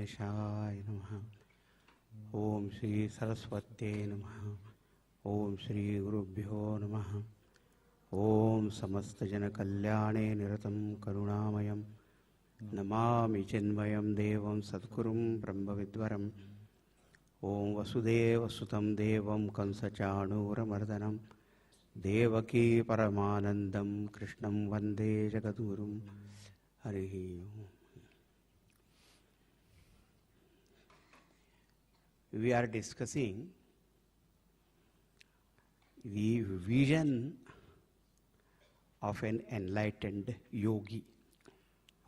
गणेशाय नमः। ओम श्री सरस्वत्यै नमः। ओम श्री गुरुभ्यो नमः। ओम समस्त जन कल्याणे निरतं करुणामयं नमामि चिन्मयं देवं सद्गुरुं ब्रह्मविद्वरं। ओम वसुदेवसुतं देवं कंसचाणूरमर्दनं देवकी परमानन्दं कृष्णं वन्दे जगद्गुरुं। हरिः ओम्। We are discussing the vision of an enlightened yogi.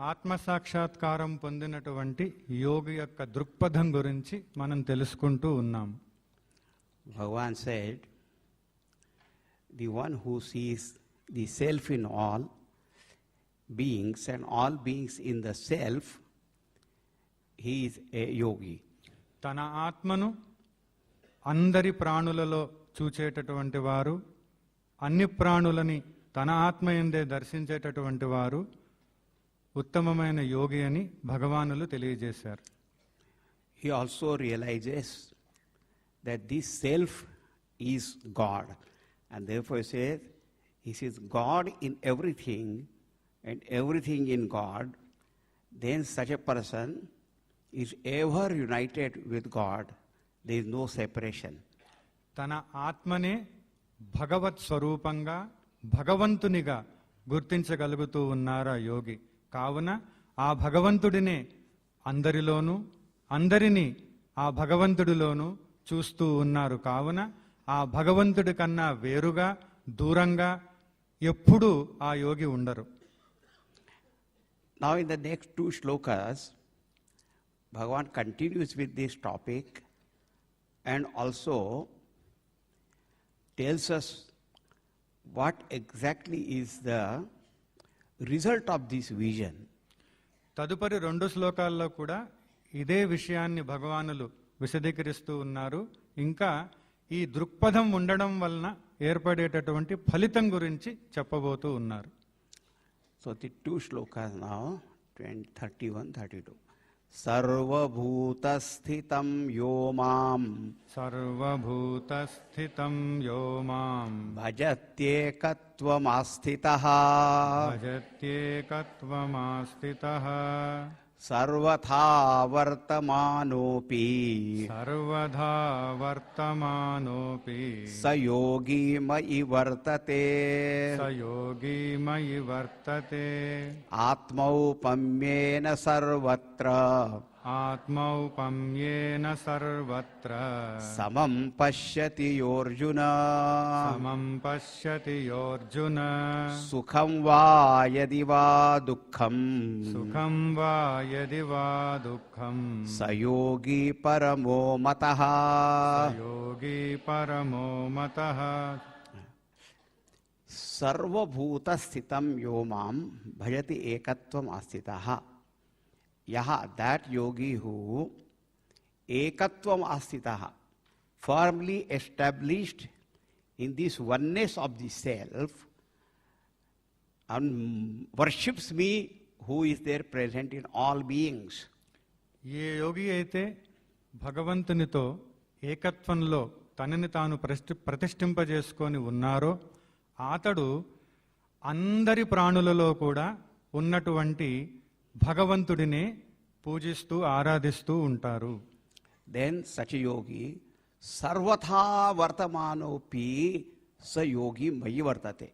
ఆత్మ సాక్షాత్కారం పొందినటువంటి యోగి యొక్క దృక్పథం గురించి మనం తెలుసుకుంటూ ఉన్నాం. Bhagavan said, the one who sees the self in all beings and all beings in the self, he is a yogi. తన ఆత్మను అందరి ప్రాణులలో చూచేటటువంటి వారు, అన్ని ప్రాణులని తన ఆత్మయందే దర్శించేటటువంటి వారు ఉత్తమమైన యోగి అని భగవానులు తెలియజేశారు. He also realizes that this self is God, and therefore says, he sees God in everything and everything in God. Then such a person is ever united with God. There is no separation. తన ఆత్మనే భగవత్ స్వరూపంగా భగవంతునిగా గుర్తించగలుగుతూ ఉన్నారా యోగి. కావున ఆ భగవంతుడినే అందరిలోనూ, అందరినీ ఆ భగవంతుడిలోనూ చూస్తూ ఉన్నారు. కావున ఆ భగవంతుడి కన్నా వేరుగా, దూరంగా ఎప్పుడూ ఆ యోగి ఉండరు. Now in the next two shlokas, Bhagavan continues with this topic and also tells us what exactly is the result of this vision. తదుపరి 2 శ్లోకాల్లో కూడా ఇదే విషయాన్ని భగవానులు విశదీకరిస్తూ ఉన్నారు. ఇంకా ఈ దృక్పథం ఉండడం వలన ఏర్పడేటటువంటి ఫలితం గురించి చెప్పబోతూ ఉన్నారు. So the two shlokas now, 31-32. सर्वभूतस्थितं यो मां सर्वभूतस्थितं यो मां भजत्येकत्वमास्थितः भजत्येकत्वमास्थितः सर्वथा वर्तमानोऽपि सर्वधा वर्तमानोऽपि स योगी मयि वर्तते स योगी मयि वर्तते आत्मौपम्येन सर्वत्र आत्मौपम्येन सर्वत्र समं पश्यति योऽर्जुन समं पश्यति योऽर्जुन सुखं वा यदि वा दुःखं सुखं वा यदि वा दुःखं स योगी परमो मतः योगी परमो मतः सर्वभूतस्थितं यो मां भजति एकत्वम् आस्थितः. यह that yogi who ekatvam astitah, firmly established in this oneness of the self, and worships me who is there present in all beings. ఏ యోగి అయితే భగవంతునితో ఏకత్వంలో తనని తాను ప్రతిష్ఠింపజేసుకొని ఉన్నారో అతడు అందరి ప్రాణులలో కూడా ఉన్నటువంటి భగవంతుడినే పూజిస్తూ ఆరాధిస్తూ ఉంటారు. Then such a yogi sarvatha vartamanopi sa yogi mayi vartate.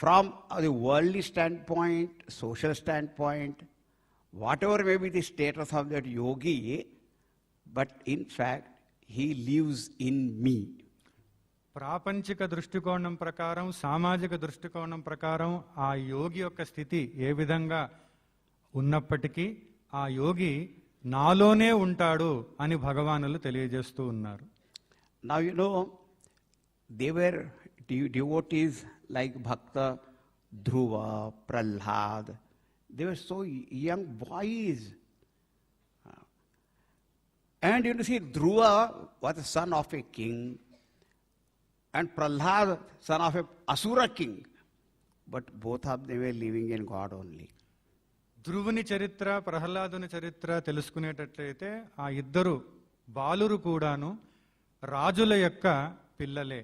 From the worldly standpoint, social standpoint, whatever may be the status of that yogi, but in fact he lives in me. ప్రాపంచిక దృష్టికోణం ప్రకారం, సామాజిక దృష్టికోణం ప్రకారం ఆ యోగి యొక్క స్థితి ఏ విధంగా ఉన్నప్పటికీ ఆ యోగి నాలోనే ఉంటాడు అని భగవానులు తెలియజేస్తూ ఉన్నారు. Now you know, they were devotees like Bhakta, Dhruva, Prahlad. They were so young boys. And you see, Dhruva was the son of a king, and Prahlad, son of a Asura king. But both of them were living in God only. ధ్రువుని చరిత్ర ప్రహ్లాదుని చరిత్ర తెలుసుకునేటట్లయితే ఆ ఇద్దరు బాలురు కూడాను రాజుల యొక్క పిల్లలే.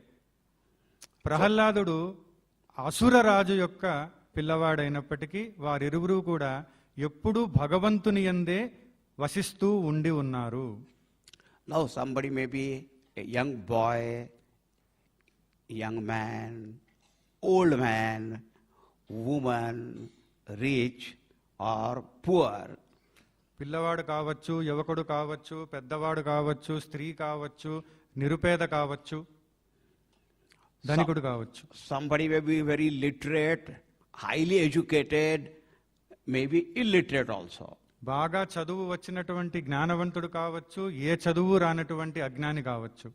ప్రహ్లాదుడు అసుర రాజు యొక్క పిల్లవాడైనప్పటికీ వారిరువురు కూడా ఎప్పుడూ భగవంతుని యందే వసిస్తూ ఉండి ఉన్నారు. Now somebody may be a young boy, young man, old man, woman, rich or poor. పిల్లవాడు కావచ్చు, యువకుడు కావచ్చు, పెద్దవాడు కావచ్చు, స్త్రీ కావచ్చు, నిరుపేద కావచ్చు, ధనికుడు కావచ్చు. Somebody may be very literate, highly educated, maybe illiterate also. బాగా చదువు వచ్చినటువంటి జ్ఞానవంతుడు కావచ్చు, ఏ చదువు రానటువంటి అజ్ఞాని కావచ్చు.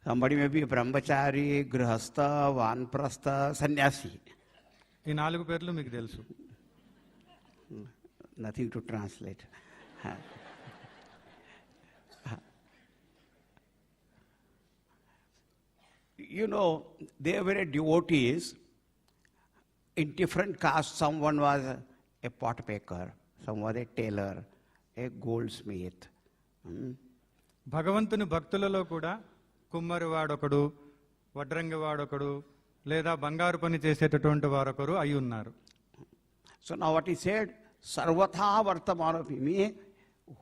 Somebody may be brahmachari, grihastha, vanprastha, sannyasi. ఈ 4 పేర్లు మీకు తెలుసు. Nothing to translate. You know, they were devotees in different castes. Someone was a pot maker, some was a tailor, a goldsmith. భగవంతుని భక్తులలో కూడా కుమ్మరి వాడొకడు, వడ్రంగి వాడొకడు, లేదా బంగారు పని చేసేటటువంటి వారొకరు అయి ఉన్నారు. So now what he said, sarvatha vartamanapimi,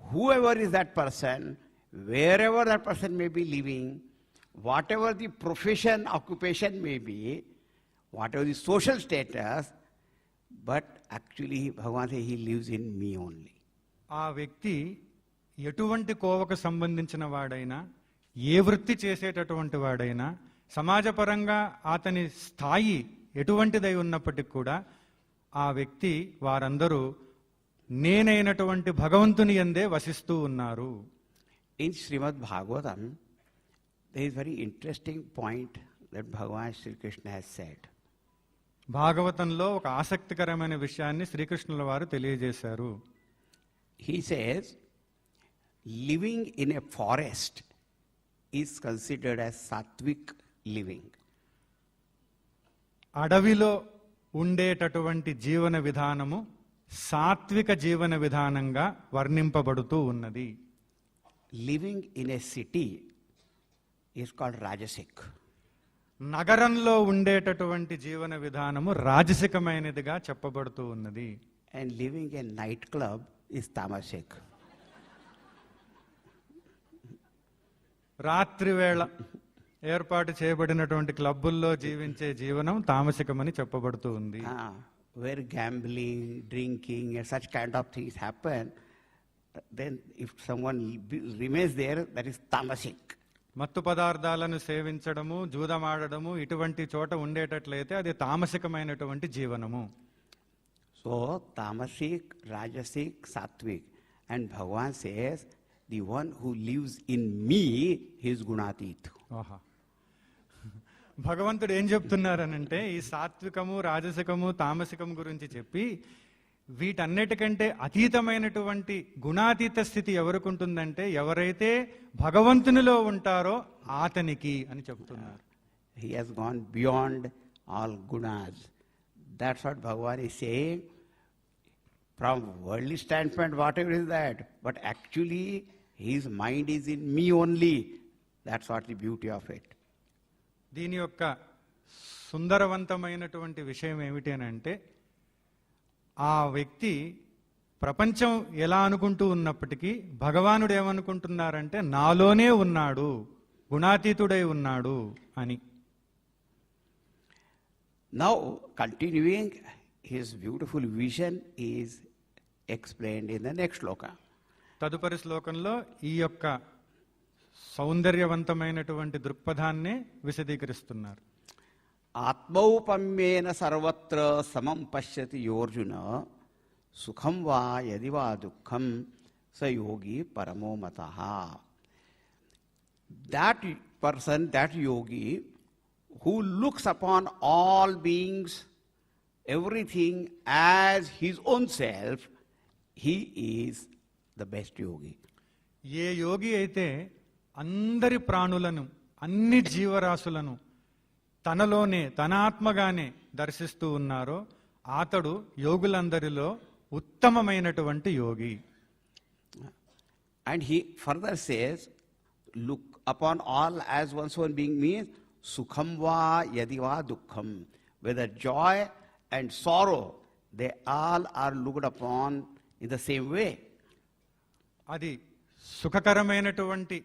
whoever is that person, wherever that person may be living, whatever the profession, occupation may be, whatever the social status, but actually Bhagavan says he lives in me only. ఆ వ్యక్తి ఎటువంటి కోవకు సంబంధించిన వాడైనా, ఏ వృత్తి చేసేటటువంటి వాడైనా, సమాజపరంగా అతని స్థాయి ఎటువంటిదై ఉన్నప్పటికీ కూడా ఆ వ్యక్తి వారందరూ నేనైనటువంటి భగవంతుని యందే వసిస్తూ ఉన్నారు. In Srimad Bhagavatam, there is very interesting point that Bhagavan Sri Krishna has said. భాగవతంలో ఒక ఆసక్తికరమైన విషయాన్ని శ్రీకృష్ణుల వారు తెలియజేశారు. He says, living in a forest is considered as sattvic living. అడవిలో ఉండేటటువంటి జీవన విధానము సాత్విక జీవన విధానంగా వర్ణింపబడుతూ ఉన్నది. Living in a city is called rajasic. నగరంలో ఉండేటటువంటి జీవన విధానము రాజసికమైనదిగా చెప్పబడుతూ ఉన్నది. And living in a night club is tamasic. రాత్రి వేళ ఏర్పాటు చేయబడినటువంటి క్లబ్బుల్లో జీవించే జీవనం తామసికమని చెప్పబడుతూ ఉంది. Where gambling, drinking and such kind of things happen, then if someone remains there, that is tamasic. మత్తు పదార్థాలను సేవించడము, జూదమాడడము ఇటువంటి చోట ఉండేటట్లయితే అది తామసికమైనటువంటి జీవనము. So tamasic, rajasic, sattvic, and Bhagavan says, the one who lives in me, he is gunatit. ఆహా, భగవంతుడు ఏం చెప్తున్నారనంటే ఈ సాత్వికము, రాజసికము, తామసికము గురించి చెప్పి వీటన్నిటికంటే అతీతమైనటువంటి గుణాతీత స్థితి ఎవరికి ఉంటుందంటే ఎవరైతే భగవంతునిలో ఉంటారో అతనికి అని చెప్తున్నారు. He has gone beyond all gunas. That's what Bhagavan is saying. From worldly standpoint, whatever is that, but actually his mind is in me only. That's what the beauty of it. దీని యొక్క సుందరవంతమైనటువంటి విషయం ఏమిటి అని అంటే ఆ వ్యక్తి ప్రపంచం ఎలా అనుకుంటూ ఉన్నప్పటికీ భగవానుడు ఏమనుకుంటున్నారంటే నాలోనే ఉన్నాడు, గుణాతీతుడై ఉన్నాడు అని. Now, continuing, his beautiful vision is explained in the next shloka. తదుపరి శ్లోకంలో ఈ యొక్క సౌందర్యవంతమైనటువంటి దృక్పథాన్ని విశదీకరిస్తున్నారు. ఆత్మౌపమ్యేన సర్వత్ర సమం పశ్యతి యోర్జున సుఖం వా యది వా దుఃఖం స యోగి పరమో మతః. That person, that yogi, who looks upon all beings, everything as his own self, he is the best yogi. ఏ యోగి అయితే అందరి ప్రాణులను, అన్ని జీవరాశులను తనలోనే, తన ఆత్మగానే దర్శిస్తూ ఉన్నారో అతడు యోగులందరిలో ఉత్తమమైనటువంటి యోగి. And he further says, look upon all as one's own being means sukham va yadiva dukkham. Whether joy and sorrow, they all are looked upon in the same way. అది సుఖకరమైనటువంటి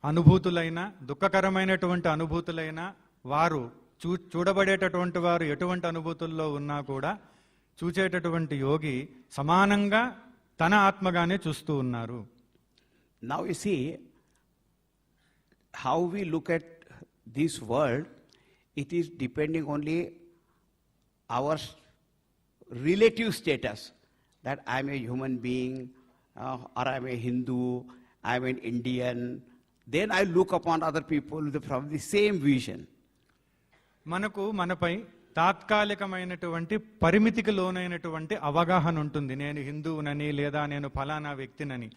అనుభూతులైనా దుఃఖకరమైనటువంటి అనుభూతులైనా వారు చూడబడేటటువంటి వారు ఎటువంటి అనుభూతుల్లో ఉన్నా కూడా చూచేటటువంటి యోగి సమానంగా తన ఆత్మగానే చూస్తూ ఉన్నారు. Now you see how we look at this world, it is depending only our relative status, that I am a human being or I am a Hindu, I am an Indian. Then I look upon other people from the same vision. మనకు మనపై తాత్కాలికమైనటువంటి పరిమితికి లోనైనటువంటి అవగాహన ఉంటుంది. నేను హిందువునని లేదా నేను ఫలానా వ్యక్తినని.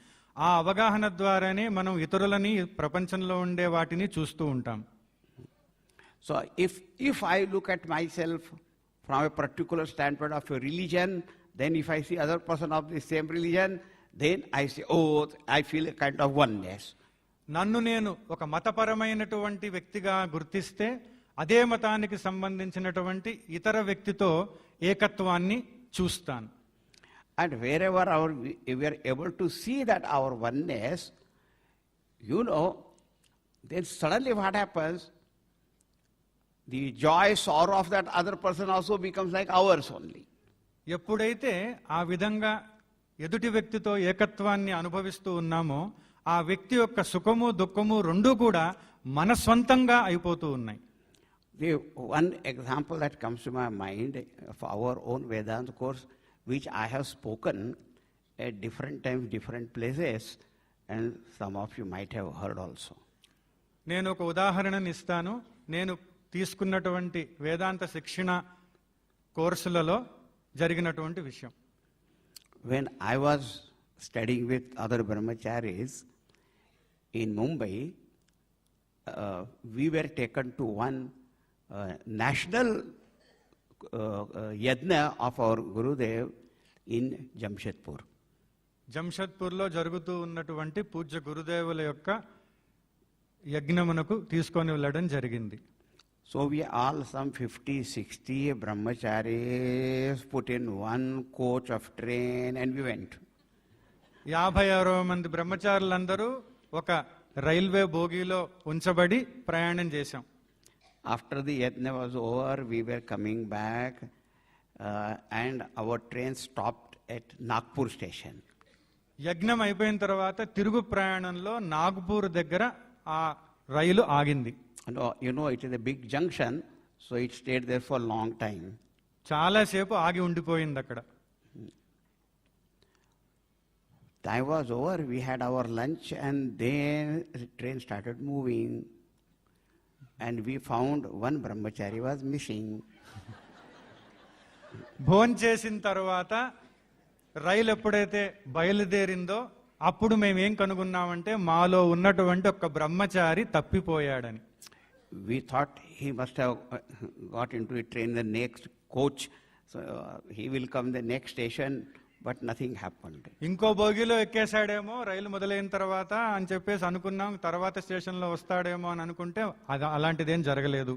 ఆ అవగాహన ద్వారానే మనం ఇతరులని ప్రపంచంలో ఉండే వాటిని చూస్తూ ఉంటాం. So if I look at myself from a particular standpoint of a religion, then if I see other person of the same religion, then I say, oh, I feel a kind of oneness. నన్ను నేను ఒక మతపరమైనటువంటి వ్యక్తిగా గుర్తిస్తే అదే మతానికి సంబంధించినటువంటి ఇతర వ్యక్తితో ఏకత్వాన్ని చూస్తాను. And wherever we are able to see that our oneness, then suddenly what happens? The joy, sorrow of that other person also becomes like ours only. ఎప్పుడైతే ఆ విధంగా ఎదుటి వ్యక్తితో ఏకత్వాన్ని అనుభవిస్తూ ఉన్నామో ఆ వ్యక్తి యొక్క సుఖము దుఃఖము రెండూ కూడా మన స్వంతంగా అయిపోతూ ఉన్నాయి. The one example that comes to my mind of our own Vedanta course, which I have spoken at different times, different places, and some of you might have heard also. నేను ఒక ఉదాహరణని ఇస్తాను. నేను తీసుకున్నటువంటి వేదాంత శిక్షణ కోర్సులలో జరిగినటువంటి విషయం. When I was studying with other brahmacharis in Mumbai, we were taken to one national yajna of our Gurudev in Jamshedpur. జంషెద్పూర్లో జరుగుతూ ఉన్నటువంటి పూజ్య గురుదేవుల యొక్క యజ్ఞమునకు తీసుకొని వెళ్ళడం జరిగింది. So we all, some 50-60 brahmacharis, put in one coach of train and we went. 56 మంది బ్రహ్మచారులందరూ ఒక రైల్వే బోగీలో ఉంచబడి ప్రయాణం చేశాం. After the yajna was over, we were coming back and our train stopped at Nagpur station. యజ్ఞం అయిపోయిన తర్వాత తిరుగు ప్రయాణంలో నాగ్పూర్ దగ్గర ఆ రైలు ఆగింది. It is a big junction, so it stayed there for a long time. చాలాసేపు ఆగి ఉండిపోయింది అక్కడ. Time was over, we had our lunch and then the train started moving and we found one brahmachari was missing. భోజనం చేసిన తర్వాత రైలు ఎప్పుడైతే బయలుదేరిందో అప్పుడు మేమేం కనుగొన్నామంటే మాలో ఉన్నటువంటి ఒక బ్రహ్మచారి తప్పిపోయాడని. We thought he must have got into a train, the next coach, so he will come the next station, but nothing happened. ఇంకో బోగిలో ఎక్కేశాడేమో రైలు మొదలైన తర్వాత అని చెప్పేసి అనుకున్నాం. తర్వాత స్టేషన్లో వస్తాడేమో అని అనుకుంటే అలాంటిదేం జరగలేదు.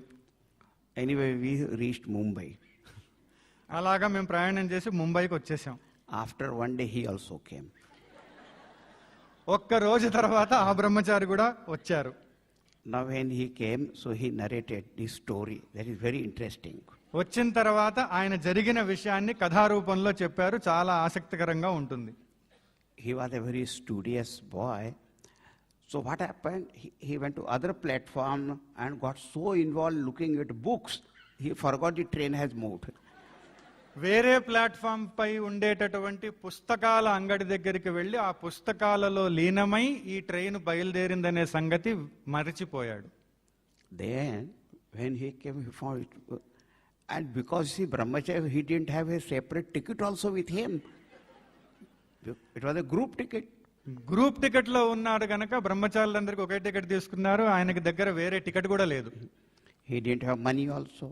Anyway, we reached Mumbai. అలాగా మేము ప్రయాణం చేసి ముంబైకి వచ్చేసాం. After one day, he also came. ఒక్క రోజు తర్వాత ఆ బ్రహ్మచారి కూడా వచ్చారు. Now when he came, so he narrated this story. That is very interesting. వచ్చిన తర్వాత ఆయన జరిగిన విషయాన్ని కథారూపంలో చెప్పారు. చాలా ఆసక్తికరంగా ఉంటుంది. He was a very studious boy. So what happened? He went to other platform and got so involved looking at books, he forgot the train has moved. వేరే ప్లాట్ఫామ్ పై ఉండేటటువంటి పుస్తకాల అంగడి దగ్గరికి వెళ్ళి ఆ పుస్తకాలలో లీనమై ఈ ట్రైన్ బయలుదేరిందనే సంగతి మరచిపోయాడు. Then when he came, he found it, and because brahmachari, he didn't have a separate ticket also with him. It was a group ticket. Group ticket లో ఉన్నాడు గనక బ్రహ్మచారులందరికీ ఒకే టికెట్ తీసుకున్నారు. ఆయనకి దగ్గర వేరే టికెట్ కూడా లేదు. He didn't have money also.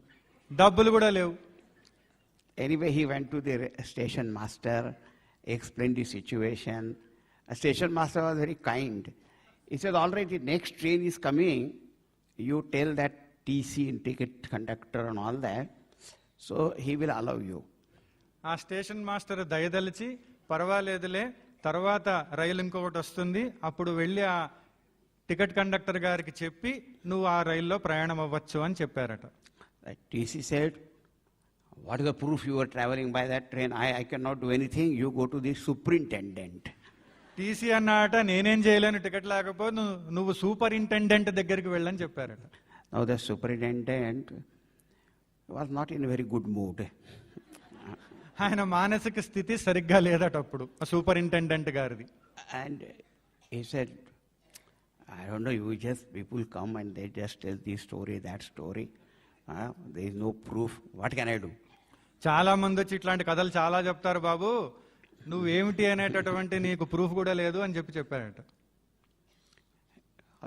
డబ్బులు కూడా లేవు. Anyway, he went to the station master explained the situation. A station master was very kind. He said, all right, the next train is coming. You tell that TC and ticket conductor and all that. So he will allow you. ఆ station master దయదలిచి పర్వాలేదులే తర్వాత రైలు ఇంకొకటి వస్తుంది అప్పుడు వెళ్ళి ఆ ticket conductor గారికి చెప్పి నువ్వు ఆ రైల్లో ప్రయాణం అవ్వచ్చు అని చెప్పారట. TC said, what is the proof you are traveling by that train? I cannot do anything. You go to the superintendent. TC అన్నాట నేనేం చేయలేను టికెట్ లేకపోతే నువ్వు సూపరింటెండెంట్ దగ్గరికి వెళ్ళని చెప్పారట. Now the superintendent was not in a very good mood. ఆయన మానసిక స్థితి సరిగ్గా లేదట అప్పుడు ఆ సూపరింటెండెంట్ గారిది. And he said, I don't know, you just, people come and they just tell this story, that story. There is no proof. What can I do? చాలా మంది వచ్చి ఇట్లాంటి కథలు చాలా చెప్తారు బాబు, నువ్వేమిటి అనేటటువంటి నీకు ప్రూఫ్ కూడా లేదు అని చెప్పారట.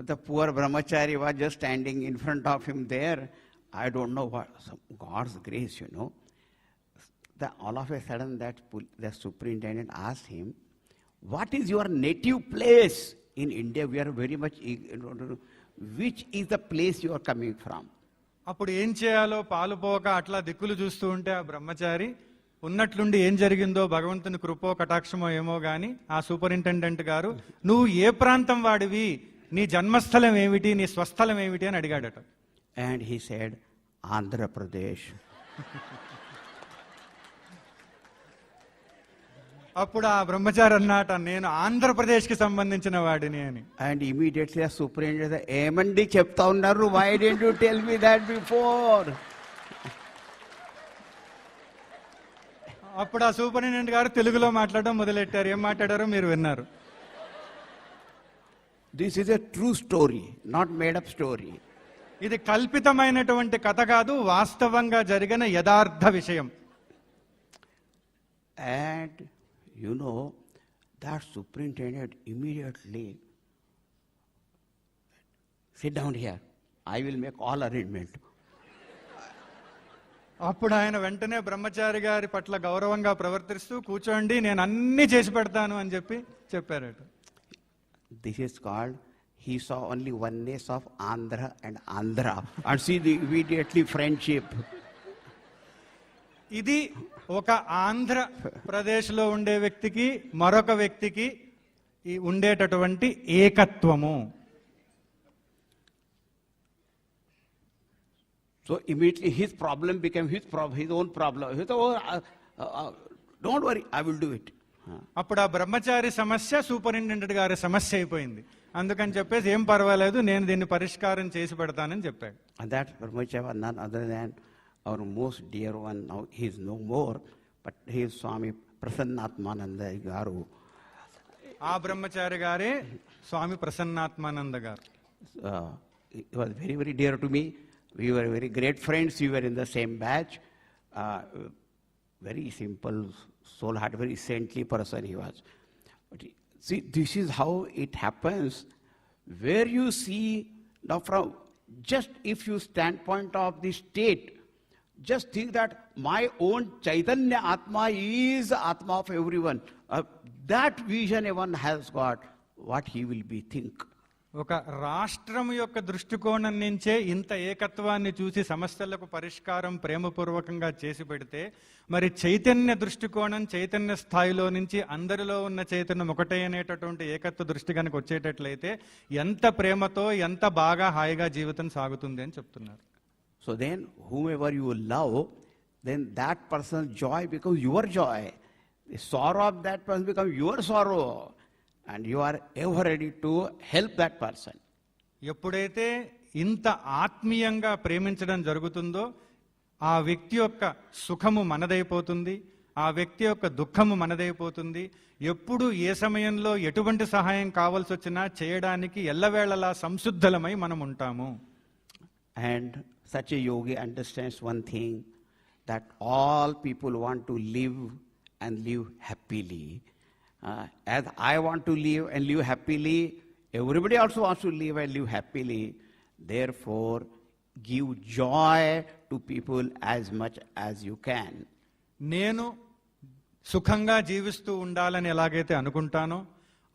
The poor brahmachari was just standing in front of him there. I don't know what, some God's grace, you know. All of a sudden the superintendent asked him, what is your native place? In India we are very much, which is the place you are coming from? అప్పుడు ఏం చేయాలో పాలుపోక అట్లా దిక్కులు చూస్తూ ఉంటే ఆ బ్రహ్మచారి ఉన్నట్లుండి ఏం జరిగిందో భగవంతుని కృపో కటాక్షమో ఏమో గాని ఆ సూపరింటెండెంట్ గారు నువ్వు ఏ ప్రాంతం వాడివి, నీ జన్మస్థలం ఏమిటి, నీ స్వస్థలం ఏమిటి అని అడిగాడట. And he said, Andhra Pradesh. అప్పుడు ఆ బ్రహ్మచారి అన్నాట నేను ఆంధ్రప్రదేశ్ కి సంబంధించిన వాడిని అని. And immediately a superintendent said, ఏమండి చెప్తా ఉన్నారు, why didn't you tell me that before? అప్పుడు ఆ సూపరింటెండెంట్ గారు తెలుగులో మాట్లాడడం మొదలెట్టారు. ఏం మాట్లాడారో మీరు విన్నారు. This is a true story, not made up story. ఇది కల్పితమైనటువంటి కథ కాదు, వాస్తవంగా జరిగిన యథార్థ విషయం. And you know, that superintendent immediately sit down here. I will make all arrangement. అప్పుడు ఆయన వెంటనే బ్రహ్మచారి గారి పట్ల గౌరవంగా ప్రవర్తిస్తూ కూర్చోండి నేను అన్ని చేసి పెడతాను అని చెప్పారట. This is called, he saw only oneness of Andhra and Andhra and see the immediately friendship. ఇది ఒక ఆంధ్ర ప్రదేశ్ లో ఉండే వ్యక్తికి మరొక వ్యక్తికి ఉండేటటువంటి ఏకత్వము. So immediately his problem became his own problem. He thought, don't worry, I will do it. అప్పుడు ఆ బ్రహ్మచారి సమస్య సూపరింటెండెంట్ గారి సమస్య అయిపోయింది. అందుకని చెప్పేసి ఏం పర్వాలేదు నేను దీన్ని పరిష్కారం చేసి పెడతానని చెప్పాడు. And that brahmachari was none other than our most dear one. Now he is no more, but he is Swami Prasannatmananda Garu. ఆ బ్రహ్మచారి గారే స్వామి ప్రసన్నాత్మానంద గారు. He was very, very dear to me. We were very great friends. We were in the same batch. Very simple, soul-heart, very saintly person he was. But see, this is how it happens. Where you see, now from just if you standpoint of the state, just think that my own Chaitanya Atma is the Atma of everyone. That vision everyone has got, what he will be think. ఒక రాష్ట్రం యొక్క దృష్టికోణం నుంచే ఇంత ఏకత్వాన్ని చూసి సమస్యలకు పరిష్కారం ప్రేమపూర్వకంగా చేసి పెడితే మరి చైతన్య దృష్టికోణం చైతన్య స్థాయిలో నుంచి అందరిలో ఉన్న చైతన్యం ఒకటే అనేటటువంటి ఏకత్వ దృష్టి కనుక వచ్చేటట్లయితే ఎంత ప్రేమతో ఎంత బాగా హాయిగా జీవితం సాగుతుంది అని చెప్తున్నారు. So then whomever you love, then that person's joy becomes your joy. The sorrow of that person becomes your sorrow. And you are ever ready to help that person. ఎప్పుడైతే ఇంత ఆత్మీయంగా ప్రేమించడం జరుగుతుందో ఆ వ్యక్తి యొక్క సుఖము మనదైపోతుంది, ఆ వ్యక్తి యొక్క దుఃఖము మనదైపోతుంది. ఎప్పుడు ఏ సమయంలో ఎటువంటి సహాయం కావాల్సి వచ్చినా చేయడానికి ఎల్లవేళలా సంశుద్ధలమై మనం ఉంటాము. And such a yogi understands one thing, that all people want to live and live happily. As I want to live and live happily, everybody also wants to live and live happily. Therefore, give joy to people as much as you can. నేను సుఖంగా జీవిస్తూ ఉండాలని ఎలాగైతే అనుకుంటానో,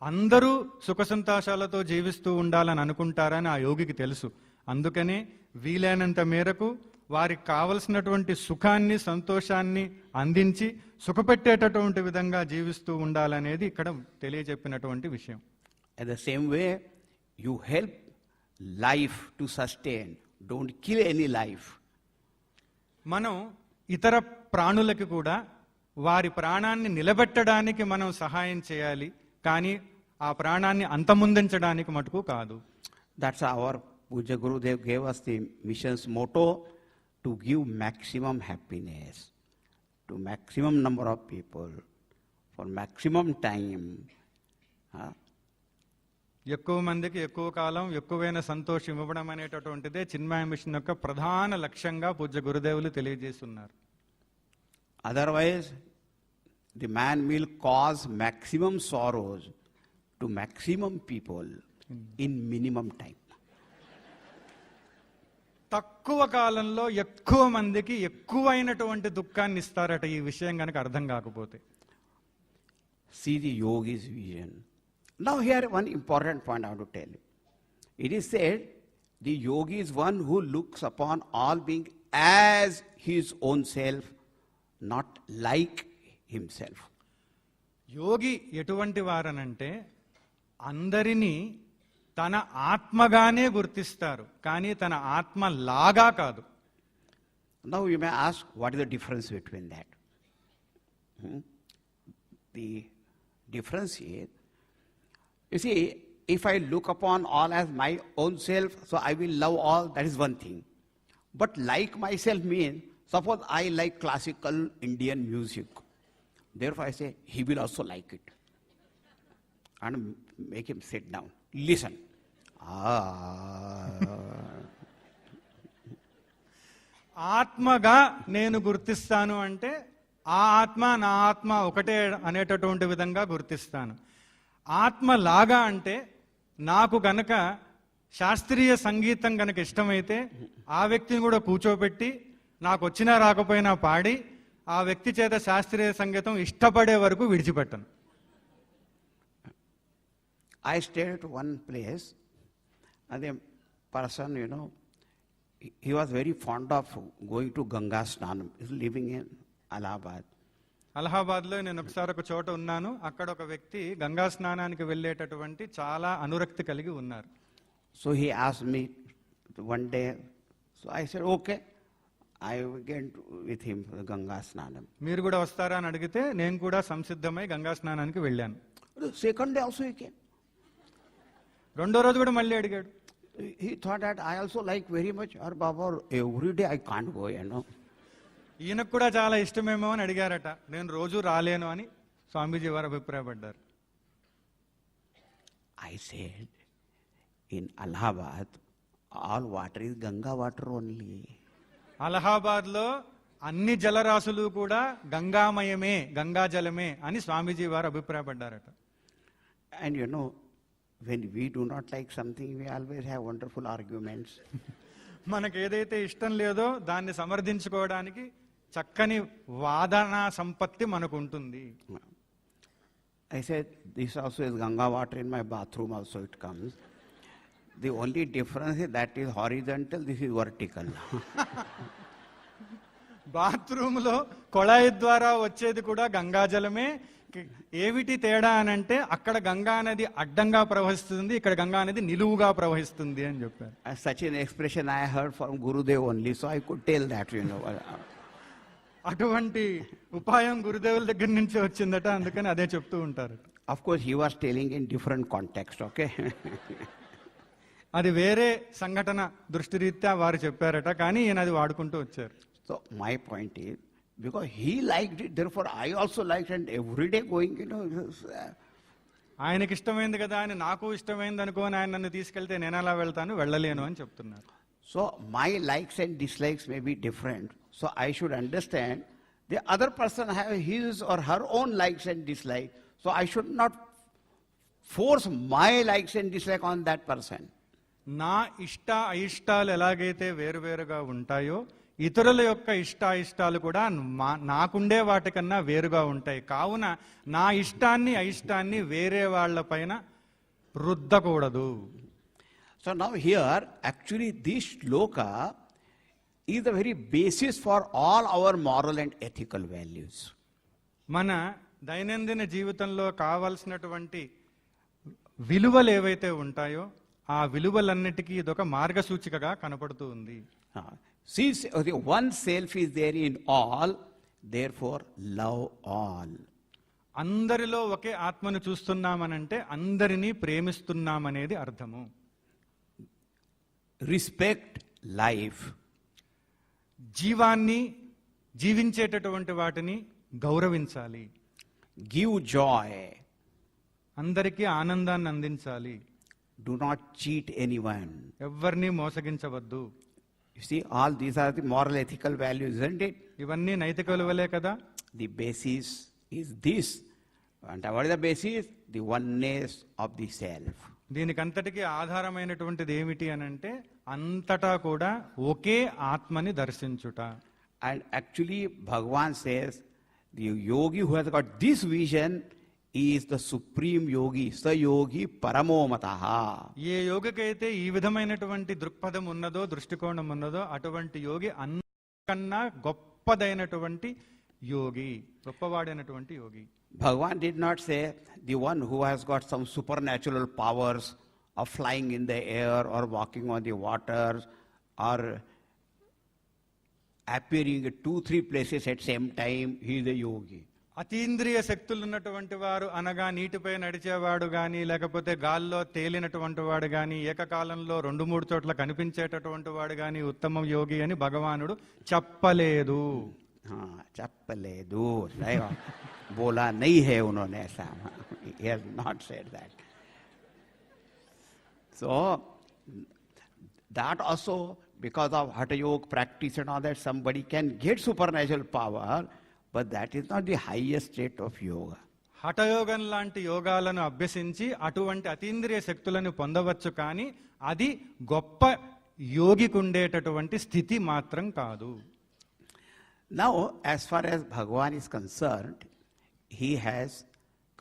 అందరూ సుఖ సంతోషాలతో జీవిస్తూ ఉండాలని అనుకుంటారని ఆ యోగికి తెలుసు. అందుకనే వీలైనంత మేరకు వారికి కావలసినటువంటి సుఖాన్ని, సంతోషాన్ని అందించి సుఖపెట్టేటటువంటి విధంగా జీవిస్తూ ఉండాలనేది ఇక్కడ తెలియజెప్పినటువంటి విషయం. At the same way, you help life to sustain. Don't kill any life. మనం ఇతర ప్రాణులకి కూడా వారి ప్రాణాన్ని నిలబెట్టడానికి మనం సహాయం చేయాలి, కానీ ఆ ప్రాణాన్ని అంతమొందించడానికి మటుకు కాదు. That's our Pujya Gurudev gave us the mission's motto, to give maximum happiness to maximum number of people for maximum time. ఎక్కువ మందికి ఎక్కువ కాలం ఎక్కువైన సంతోషం ఇవ్వడం అనేటటువంటిదే చిన్మయ మిషన్ యొక్క ప్రధాన లక్ష్యంగా పూజ్య గురుదేవులు తెలియజేస్తున్నారు. Otherwise, the man will cause maximum sorrows to maximum people in minimum time. తక్కువ కాలంలో ఎక్కువ మందికి ఎక్కువైనటువంటి దుఃఖాన్ని ఇస్తారట, ఈ విషయం కనుక అర్థం కాకపోతే. See the yogi's vision. Now here one important point I want to tell you. It is said the yogi is one who looks upon all being as his own self, not like himself. యోగి ఎటువంటి వారనంటే అందరినీ తన ఆత్మగానే గుర్తిస్తారు, కానీ తన ఆత్మ లాగా కాదు. Now you may ask, what is the difference between that? The difference is, you see, if I look upon all as my own self, so I will love all, that is one thing. But like myself means, suppose I like classical Indian music. Therefore I say, he will also like it. And make him sit down. Listen. ఆత్మగా నేను గుర్తిస్తాను అంటే ఆ ఆత్మ నా ఆత్మ ఒకటే అనేటటువంటి విధంగా గుర్తిస్తాను. ఆత్మ లాగా అంటే నాకు గనక శాస్త్రీయ సంగీతం గనక ఇష్టమైతే ఆ వ్యక్తిని కూడా కూర్చోబెట్టి నాకు వచ్చినా రాకపోయినా పాడి ఆ వ్యక్తి చేత శాస్త్రీయ సంగీతం ఇష్టపడే వరకు విడిచిపెట్టను. I stayed at one place, and the person, he was very fond of going to Ganga Snanam. He's living in Allahabad. అలహాబాద్లో నేను ఒకసారి ఒక చోట ఉన్నాను. అక్కడ ఒక వ్యక్తి గంగా స్నానానికి వెళ్ళేటటువంటి చాలా అనురక్తి కలిగి ఉన్నారు. So he asked me one day, so I said, okay, I went with him for the Ganga Snanam. మీరు కూడా వస్తారా అని అడిగితే నేను కూడా సంసిద్ధమై గంగా స్నానానికి వెళ్ళాను. The second day also he came. రెండో రోజు కూడా మళ్ళీ అడిగాడు. He thought that I also like very much, or Baba, every day I can't go, ఈయనకు కూడా చాలా ఇష్టమేమో అని అడిగారట. నేను రోజు రాలేను అని స్వామీజీ వారు అభిప్రాయపడ్డారు. I said, in Allahabad, all water is Ganga water only. Allahabad లో అన్ని జలరాశులు కూడా గంగామయమే, గంగా జలమే అని స్వామీజీ వారు అభిప్రాయపడ్డారట. And when we do not like something, we always have wonderful arguments. మనకు ఏదైతే ఇష్టం లేదో దాన్ని సమర్థించుకోవడానికి చక్కని వాదన సంపత్తి మనకు ఉంటుంది. I said, this also is Ganga water, in my bathroom also it comes. The only difference is that is horizontal, this is vertical. Bathroom లో కొళాయి ద్వారా వచ్చేది కూడా గంగాజలమే. ఏమిటి తేడా అనంటే అక్కడ గంగా నది అడ్డంగా ప్రవహిస్తుంది, ఇక్కడ గంగా నది నిలువుగా ప్రవహిస్తుంది అని చెప్పారు. Such an expression I heard from Gurudev only, so I could tell that, అటువంటి ఉపాయం గురుదేవుల దగ్గర నుంచి వచ్చిందట, అందుకని అదే చెప్తూ ఉంటారు. Of course, he was telling in different context, okay? అది వేరే సంఘటన దృష్టిరీత్యా వారు చెప్పారట, కానీ ఈయన అది వాడుకుంటూ వచ్చారు. So my point is, because he liked it, therefore I also liked it, and every day going, ఆయనకి ఇష్టమైంది కదా అని నాకు ఇష్టమైంది అనుకోని ఆయన నన్ను తీసుకెళ్తే నేను అలా వెళ్తాను, వెళ్ళలేను అని చెప్తున్నారు. So my likes and dislikes may be different. So I should understand the other person have his or her own likes and dislikes. So I should not force my likes and dislikes on that person. నా ఇష్ట అయిష్టాలు ఎలాగైతే వేరువేరుగా ఉంటాయో ఇతరుల యొక్క ఇష్టాయిష్టాలు కూడా నాకుండే వాటికన్నా వేరుగా ఉంటాయి. కావున నా ఇష్టాన్ని అయిష్టాన్ని వేరే వాళ్ళపైన రుద్దకూడదు. So now here, actually this shloka is the very basis for all our moral and ethical values. మన దైనందిన జీవితంలో కావలసినటువంటి విలువలు ఏవైతే ఉంటాయో ఆ విలువలన్నిటికీ ఇదొక మార్గసూచికగా కనపడుతూ ఉంది. Since one self is there in all, therefore love all. అందరిలో ఒకే ఆత్మను చూస్తున్నామనంటే అందరినీ ప్రేమిస్తున్నామనేది అర్థము. Respect life. జీవాన్ని, జీవించేటటువంటి వాటిని గౌరవించాలి. Give joy. అందరికీ ఆనందాన్ని అందించాలి. Do not cheat anyone. ఎవ్వరిని మోసగించవద్దు. You see, all these are the moral ethical values, isn't it? ఇవన్నీ నైతిక విలువలే కదా. The basis is this. And what is the basis? The oneness of the self. దీనికంతటికీ ఆధారమైనటువంటిది ఏమిటి అనంటే అంతటా కూడా ఒకే ఆత్మని దర్శించుట. And actually Bhagavan says the yogi who has got this vision is the supreme yogi, sa yogi paramo mataha. ఏ యోగికైతే ఈ విధమైనటువంటి దృక్పథం ఉన్నదో, దృష్టికోణం ఉన్నదో అటువంటి యోగి అన్నికన్నా గొప్పదైనటువంటి యోగి, గొప్పవాడైనటువంటి యోగి. Bhagavan did not say the one who has got some supernatural powers of flying in the air or walking on the waters or appearing at 2-3 places at same time, he is a yogi. అతీంద్రియ శక్తులు ఉన్నటువంటి వారు అనగా నీటిపై నడిచేవాడు గాని, లేకపోతే గాల్లో తేలినటువంటి వాడు గాని, ఏకకాలంలో 2-3 చోట్ల కనిపించేటటువంటి వాడు గాని ఉత్తమ యోగి అని భగవానుడు చెప్పలేదు. చెప్పలేదు, बोला नहीं है उन्होंने ऐसा. He has not said that. So that also, because of Hatha Yoga practice and all that, somebody can get supernatural power, but that is not the highest state of yoga. హఠయోగం లాంటి యోగాలను అభ్యసించి అటువంటి అతీంద్రియ శక్తులను పొందవచ్చు, కానీ అది గొప్ప యోగికి ఉండేటటువంటి స్థితి మాత్రం కాదు. Now, as far as Bhagavan is concerned, he has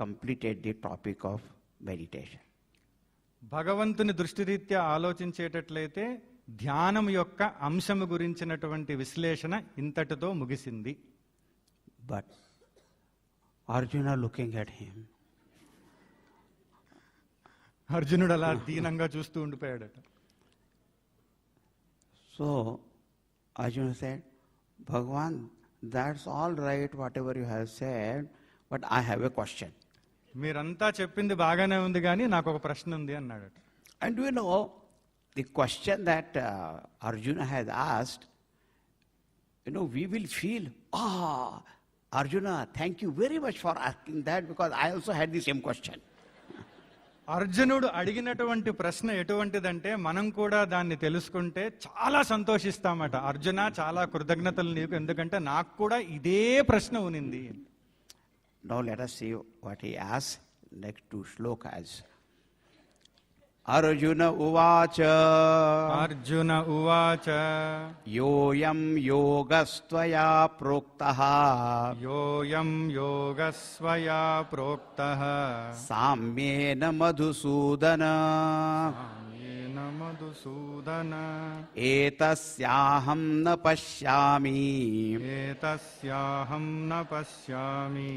completed the topic of meditation. భగవంతుని దృష్టిరీత్యా ఆలోచించేటట్లయితే ధ్యానం యొక్క అంశము గురించినటువంటి విశ్లేషణ ఇంతటితో ముగిసింది. But Arjuna looking at him. అర్జునుడు అలా దీనంగా చూస్తూ ఉండిపోయాడట. So Arjuna said, Bhagavan, that's all right, whatever you have said, but I have a question. మీరంతా చెప్పింది బాగానే ఉంది కానీ నాకు ఒక ప్రశ్న ఉంది అన్నాడట. And you know, the question that Arjuna has asked, we will feel, Arjuna, thank you very much for asking that, because I also had the same question. అర్జునుడు అడిగినటువంటి ప్రశ్న ఎటువంటిదంటే మనం కూడా దాన్ని తెలుసుకుంటే చాలా సంతోషిస్తామట. అర్జున, చాలా కృతజ్ఞతలు నీకు, ఎందుకంటే నాకు కూడా ఇదే ప్రశ్న ఉనింది. Now let us see what he asks next 2 shlokas. Arjuna uvacha. Arjuna uvacha. Yoyam yogastvaya proktaha. Yoyam yogastvaya proktaha. Samyena madhusudana. Samyena madhusudana. Etasyaham na pashyami. Etasyaham na pashyami.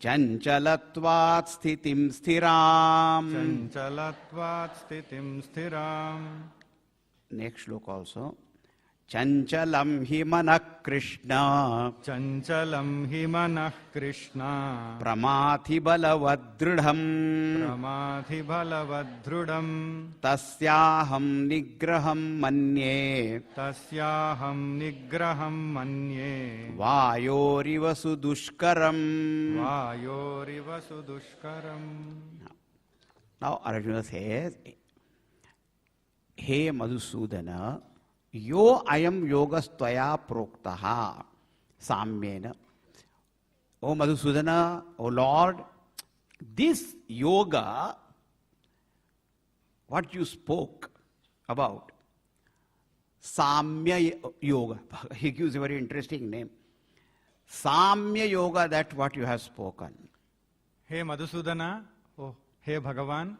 Chanchalatvat sthitim sthiram. Chanchalatvat sthitim sthiram. Next shloka also. Chanchalam hi manah Krishna. Chanchalam hi manah Krishna. Pramathi balavadrudham. Pramathi balavadrudham. Tasyaham nigraham manye. Tasyaham nigraham manye. Vayoriva sudushkaram. Vayoriva sudushkaram. Now Arjuna says, Hey Madhusudana, yo ayam yogastvaya proktaha samyena. O Madhusudana, O Lord, this yoga, what you spoke about, Samya Yoga. He gives a very interesting name. Samya Yoga, that what you have spoken. హే మధుసూదన, ఓ హే భగవాన్,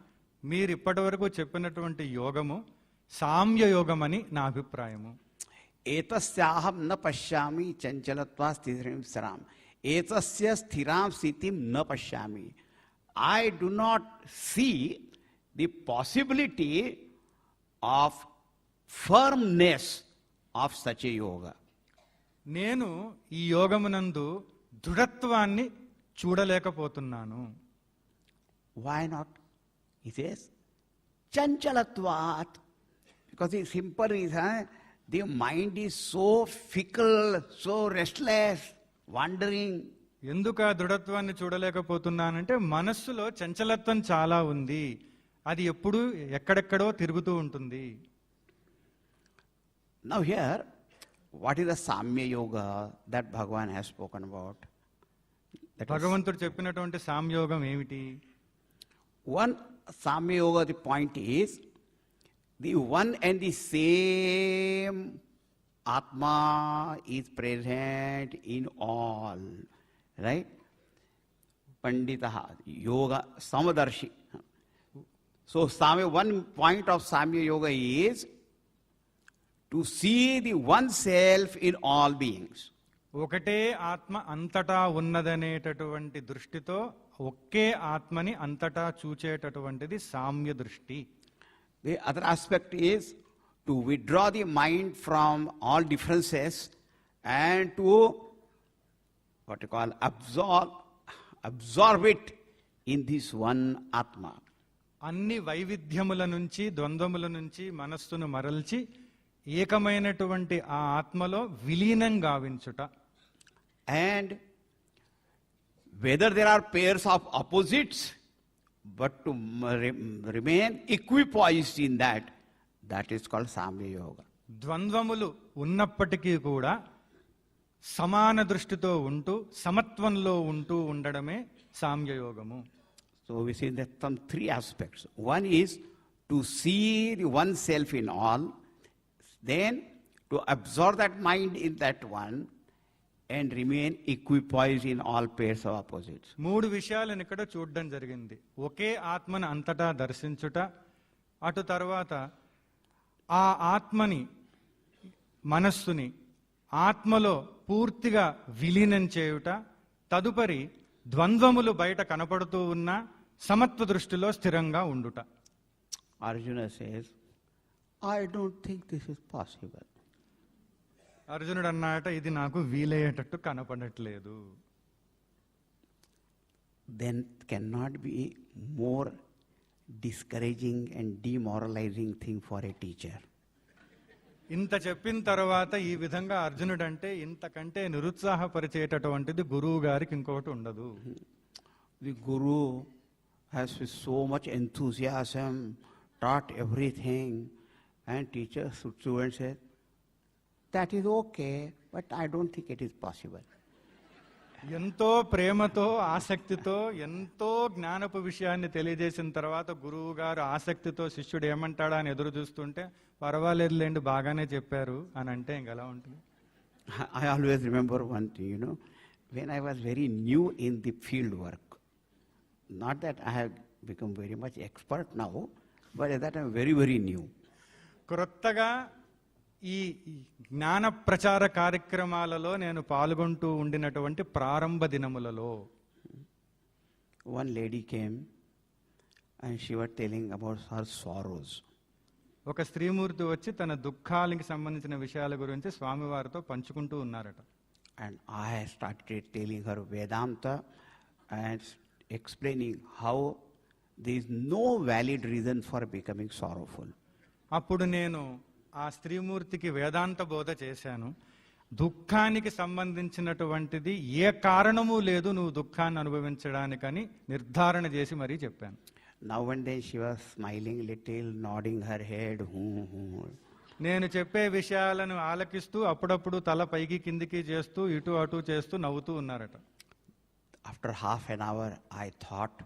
మీరు ఇప్పటి వరకు చెప్పినటువంటి యోగము సామ్య యోగమని నా అభిప్రాయము. एतस्याहं न पश्यामि चंचलत्वा स्थितिं स्थिराम. एतस्य स्थिरां स्थितिं न पश्यामि. I do not see the possibility of firmness of such a yoga. నేను ఈ యోగమునందు దృఢత్వాన్ని చూడలేకపోతున్నాను. Why not? He says, chanchalatvat. Because the simple reason, the mind is so fickle, so restless, wandering. ఎందుకు ఆ దృఢత్వాన్ని చూడలేకపోతున్నానంటే మనస్సులో చంచలత్వం చాలా ఉంది. అది ఎప్పుడు ఎక్కడెక్కడో తిరుగుతూ ఉంటుంది. Now here, what is the Samya Yoga that Bhagavan has spoken about? That is, భగవంతుడు చెప్పినటువంటి సామ్యోగం ఏమిటి? one Samya Yoga, the point is, the one and the same Atma is present in all. Right? Panditaha, Yoga, Samadarshi. So Samya, one point of Samya Yoga is to see the one self in all beings. ఒకటే ఆత్మ అంతటా ఉన్నదనేటటువంటి దృష్టితో ఒకే ఆత్మని అంతటా చూచేటటువంటిది సామ్య దృష్టి. The other aspect is to withdraw the mind from all differences and to what you call absorb it in this one Atma. అన్ని వైవిధ్యముల నుంచి ద్వంద్వముల నుంచి మనస్సును మరల్చి ఏకమైనటువంటి ఆ ఆత్మలో విలీనం గావించుట. And whether there are pairs of opposites, but to remain equipoised in that, that is called Samya Yoga. ద్వంద్వములు ఉన్నప్పటికీ కూడా సమాన దృష్టితో ఉంటూ సమత్వంలో ఉంటూ ఉండడమే సామ్యయోగము. So we see that some three aspects. One is to see the one self in all, then to absorb that mind in that one, and remain equipoised in all pairs of opposites. మూడు విషయాలను ఇక్కడ చూడడం జరిగింది. ఒకే ఆత్మను అంతటా దర్శించుట, అటు తర్వాత ఆ ఆత్మని మనస్సుని ఆత్మలో పూర్తిగా విలీనం చేయుట, తదుపరి ద్వంద్వములు బయట కనపడుతూ ఉన్న సమత్వ దృష్టిలో స్థిరంగా ఉండుట. Arjuna says, I don't think this is possible. అర్జునుడు అన్నాట, ఇది నాకు వీలయ్యేటట్టు కనపడట్లేదు. Then cannot be more discouraging and demoralizing thing for a teacher. ఇంత చెప్పిన తర్వాత ఈ విధంగా అర్జునుడు అంటే ఇంతకంటే నిరుత్సాహపరిచేటటువంటిది గురువు గారికి ఇంకొకటి ఉండదు. The Guru has with so much enthusiasm taught everything, and teachers, students say, that is okay, but I don't think it is possible. ఎంతో ప్రేమతో ఆసక్తితో ఎంతో జ్ఞానపు విషయాన్ని తెలియజేసిన తర్వాత గురువు గారు ఆసక్తితో శిష్యుడు ఏమంటాడా అని ఎదురు చూస్తుంటే పర్వాలేదులేండి బాగానే చెప్పారు అని అంటే ఇంకెలా ఉంటుంది? I always remember one thing, when I was very new in the field work, not that I have become very much expert now, but at that time very, very new. క్రొత్తగా ఈ జ్ఞాన ప్రచార కార్యక్రమాలలో నేను పాల్గొంటూ ఉండినటువంటి ప్రారంభ దినములలో One lady came and she was telling about her sorrows. ఒక స్త్రీమూర్తి వచ్చి తన దుఃఖాలకి సంబంధించిన విషయాల గురించి స్వామివారితో పంచుకుంటూ ఉన్నారట. And I started telling her Vedanta and explaining how there is no valid reason for becoming sorrowful. అప్పుడు నేను ఆ స్త్రీమూర్తికి వేదాంత బోధ చేశాను. దుఃఖానికి సంబంధించినటువంటిది ఏ కారణము లేదు నువ్వు దుఃఖాన్ని అనుభవించడానికని నిర్ధారణ చేసి మరీ చెప్పాను. Now and then she was smiling little, nodding her head. నేను చెప్పే విషయాలను ఆలకిస్తూ అప్పుడప్పుడు తల పైకి కిందికి చేస్తూ ఇటు అటు చేస్తూ నవ్వుతూ ఉన్నారట. After half an hour, I thought,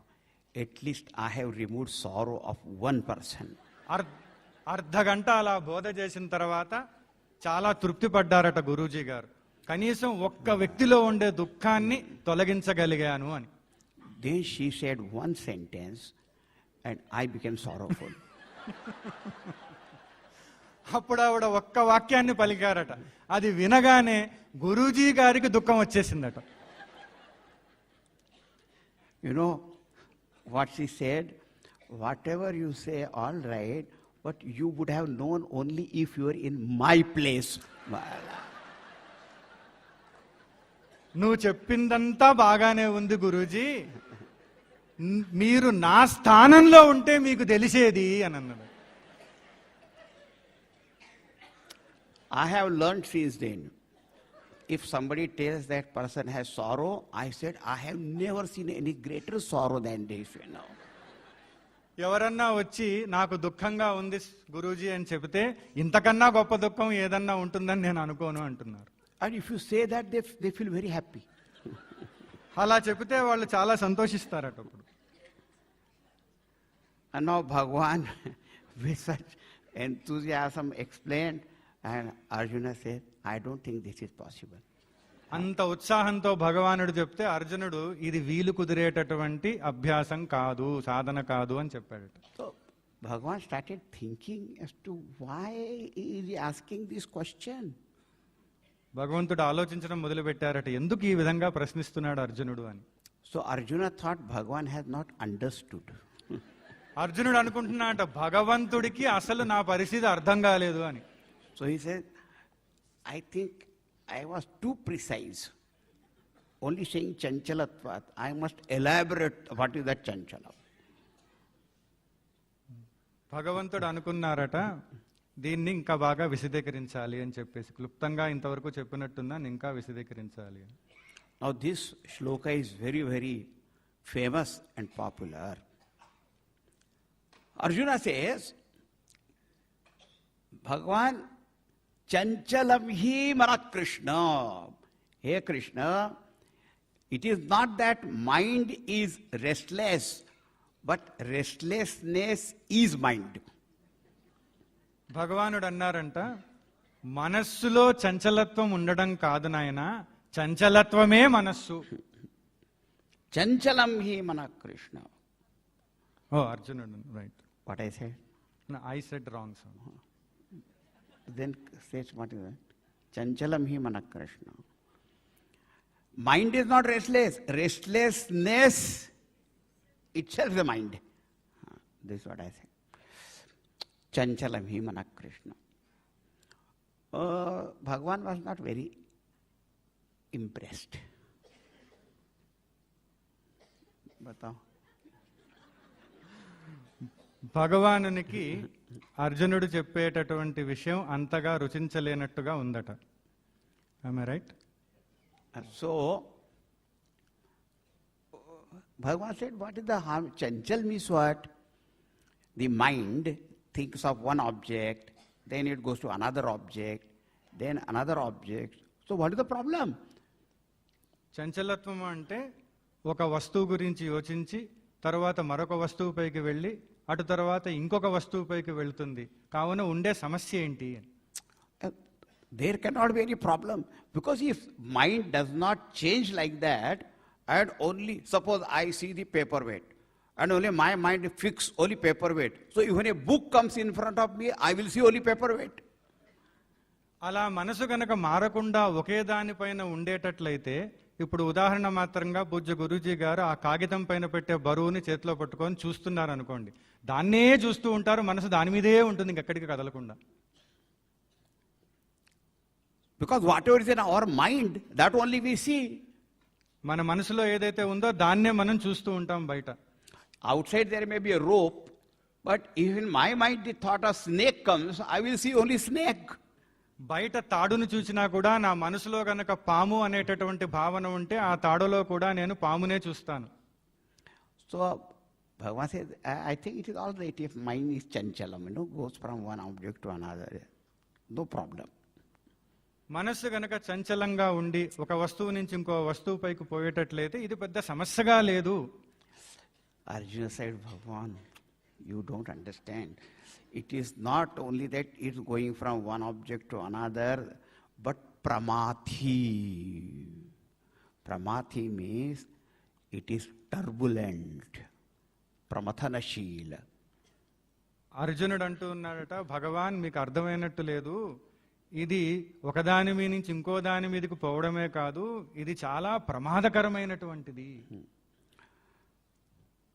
at least I have removed sorrow of one person. అర్ధ గంట అలా బోధ చేసిన తర్వాత చాలా తృప్తి పడ్డారట గురూజీ గారు. కనీసం ఒక్క వ్యక్తిలో ఉండే దుఃఖాన్ని తొలగించగలిగాను అని. Then she said one sentence and I became sorrowful. అప్పుడు ఆవిడ ఒక్క వాక్యాన్ని పలికారట. అది వినగానే గురూజీ గారికి దుఃఖం వచ్చేసిందట. You know what she said? Whatever you say, all right, but you would have known only if you were in my place. నువ్వు చెప్పిందంతా బాగానే ఉంది గురూజీ, మీరు నా స్థానంలో ఉంటే మీకు తెలిసేది అని అన్నాడు. I have learned since then. If somebody tells that person has sorrow, I said, I have never seen any greater sorrow than this, you know. ఎవరన్నా వచ్చి నాకు దుఃఖంగా ఉంది గురూజీ అని చెబితే ఇంతకన్నా గొప్ప దుఃఖం ఏదన్నా ఉంటుందని నేను అనుకోను అంటున్నారు. And if you say that, they feel very happy. అలా చెబితే వాళ్ళు చాలా సంతోషిస్తారట. అప్పుడు And now Bhagavan with such enthusiasm explained, and Arjuna said, I don't think this is possible. అంత ఉత్సాహంతో భగవానుడు చెప్తే అర్జునుడు ఇది వీలు కుదిరేటటువంటి అభ్యాసం కాదు, సాధన కాదు అని చెప్పాడట. So Bhagavan started thinking as to why is he asking this question. భగవంతుడు ఆలోచించడం మొదలు పెట్టారట, ఎందుకు ఈ విధంగా ప్రశ్నిస్తున్నాడు అర్జునుడు అని. So Arjuna thought Bhagavan has not understood. అర్జునుడు అనుకుంటున్నాట భగవంతుడికి అసలు నా పరిస్థితి అర్థం కాలేదు అని. So he said, I think I was too precise. Only saying chanchalatvat. I must elaborate what is that chanchala. భగవంతుడు అనుకున్నారట దీన్ని ఇంకా బాగా విశదీకరించాలి అని చెప్పేసి, క్లుప్తంగా ఇంతవరకు చెప్పినట్టున్నాను ఇంకా విశదీకరించాలి. Now this shloka is very, very famous and popular. Arjuna says, Bhagavan, chanchalam hi mana Krishna. Hey Krishna, it is not that mind is restless, but restlessness is mind. భగవానుడు అన్నారంట, మనస్సులో చంచలత్వం ఉండడం కాదు నాయన, చంచలత్వమే మనస్సు. Chanchalam hi mana Krishna. ఓ అర్జునుడు, right. What I said? I said wrong sir. Then says what is that? Chanchalam hi mana Krishna. Mind is not restless. Restlessness itself is the mind. This is what I say. Chanchalam hi mana Krishna. Bhagavan was not very impressed. Batao. భగవానునికి అర్జునుడు చెప్పేటటువంటి విషయం అంతగా రుచించలేనట్టుగా ఉందట. Am I right? So Bhagavan said, what is the harm? Chanchal means what? The mind thinks of one object, then it goes to another object, then another object. So what is the problem? చంచలత్వం అంటే ఒక వస్తువు గురించి యోచించి తర్వాత మరొక వస్తువుపైకి వెళ్ళి అటు తర్వాత ఇంకొక వస్తువుపైకి వెళ్తుంది. కావున ఉండే సమస్య ఏంటి? There cannot be any problem, because if mind does not change like that, and only suppose I see the paperweight and only my mind fix only paperweight, so if when a book comes in front of me, I will see only paperweight. అలా మనసు గనక మారకుండా ఒకే దానిపైన ఉండేటట్లయితే, ఇప్పుడు ఉదాహరణ మాత్రంగా పూజ్య గురూజీ గారు ఆ కాగితం పైన పెట్టే బరువుని చేతిలో పట్టుకొని చూస్తున్నారు అనుకోండి, దాన్నే చూస్తూ ఉంటారు, మనసు దాని మీదే ఉంటుంది, ఇంకెక్కడికి కదలకుండా. Because whatever is in our mind, that only we see. మన మనసులో ఏదైతే ఉందో దాన్నే మనం చూస్తూ ఉంటాం బయట. Outside there may be a rope, but if in my mind the thought of snake comes, I will see only snake. బయట తాడును చూసినా కూడా నా మనసులో గనక పాము అనేటటువంటి భావన ఉంటే ఆ తాడులో కూడా నేను పామునే చూస్తాను. So Bhagavan says, I think it is all right if mind is chanchalam, goes from one object to another. No problem. మనస్సు గనక చంచలంగా ఉండి ఒక వస్తువు నుంచి ఇంకో వస్తువు పైకి పోయేటట్లయితే ఇది పెద్ద సమస్యగా లేదు. Arjuna said, Bhagavan, you don't understand. It is not only that it's going from one object to another, but pramathi. Pramathi means it is turbulent, pramathanashila. అర్జునుడు అంటూ ఉన్నాడట, భగవాన్ మీకు అర్థమైనట్టు లేదు, ఇది ఒకదాని మీద నుంచి ఇంకో దాని మీదకి పోవడమే కాదు, ఇది చాలా ప్రమాదకరమైనటువంటిది.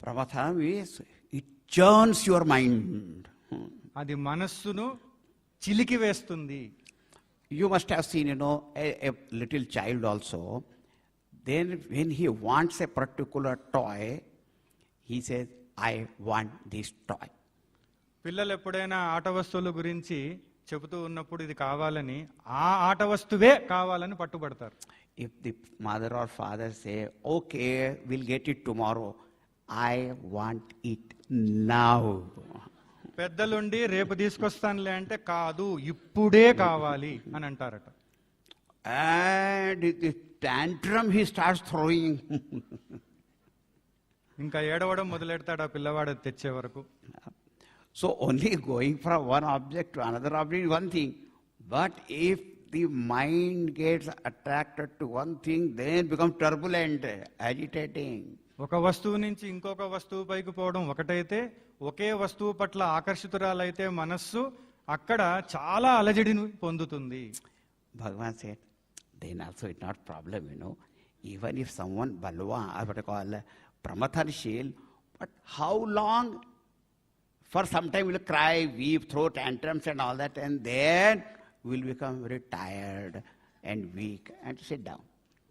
Pramatha means it churns your mind. అది మనస్సును చిలికి వేస్తుంది. You must have seen, a little child also. Then when he wants a particular toy, he says, I want this toy. పిల్లలు ఎప్పుడైనా ఆట వస్తువుల గురించి చెబుతూ ఉన్నప్పుడు ఇది కావాలని, ఆ ఆట వస్తువే కావాలని పట్టుబడతారు. If the mother or father say, okay, we'll get it tomorrow, I want it now. పెద్దలుండి రేపు తీసుకొస్తానులే అంటే, కాదు ఇప్పుడే కావాలి అని అంటారట. And the tantrum he starts throwing. ఇంకా ఏడవడం మొదలెడతాడు ఆ పిల్లవాడు తెచ్చే వరకు. So only going from one object to another object is one thing. But if the mind gets attracted to one thing, then it becomes turbulent, agitating. ఒక వస్తువు నుంచి ఇంకొక వస్తువు పైకి పోవడం ఒకటైతే, ఒకే వస్తువు పట్ల ఆకర్షితురాలైతే మనస్సు అక్కడ చాలా అలజడిని పొందుతుంది. Bhagavan said, then also it's not problem, Even if someone balwa, what I call pramathanshil, but how long? For some time we'll cry, weep, throw tantrums and all that, and then we'll become very tired and weak and sit down.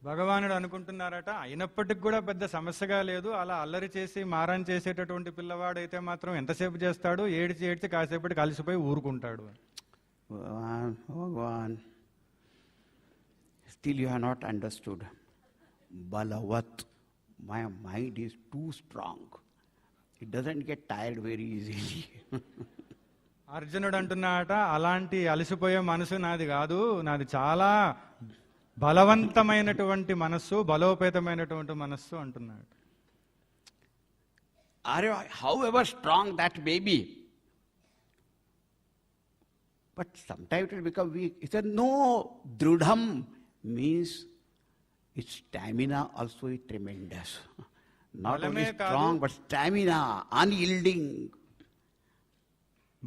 భగవానుడు అనుకుంటున్నారట, అయినప్పటికి కూడా పెద్ద సమస్యగా లేదు, అలా అల్లరి చేసి మారాన్ చేసేటటువంటి పిల్లవాడు అయితే మాత్రం ఎంతసేపు చేస్తాడు, ఏడ్చి ఏడ్చి కాసేపటికి కలిసిపోయి ఊరుకుంటాడు. Bhagavan, still you have not understood. Balavat, my mind is too strong. It doesn't get tired very easily. అర్జునుడు అంటున్నాట, అలాంటి అలసిపోయే మనసు నాది కాదు, నాది చాలా బలవంతమైనటువంటి మనస్సు, బలోపేతమైనటువంటి మనస్సు అంటున్నాడు. However strong that may be, but sometimes it will become weak. He said, no, drudham means its stamina also is tremendous. Not only strong, but stamina, unyielding.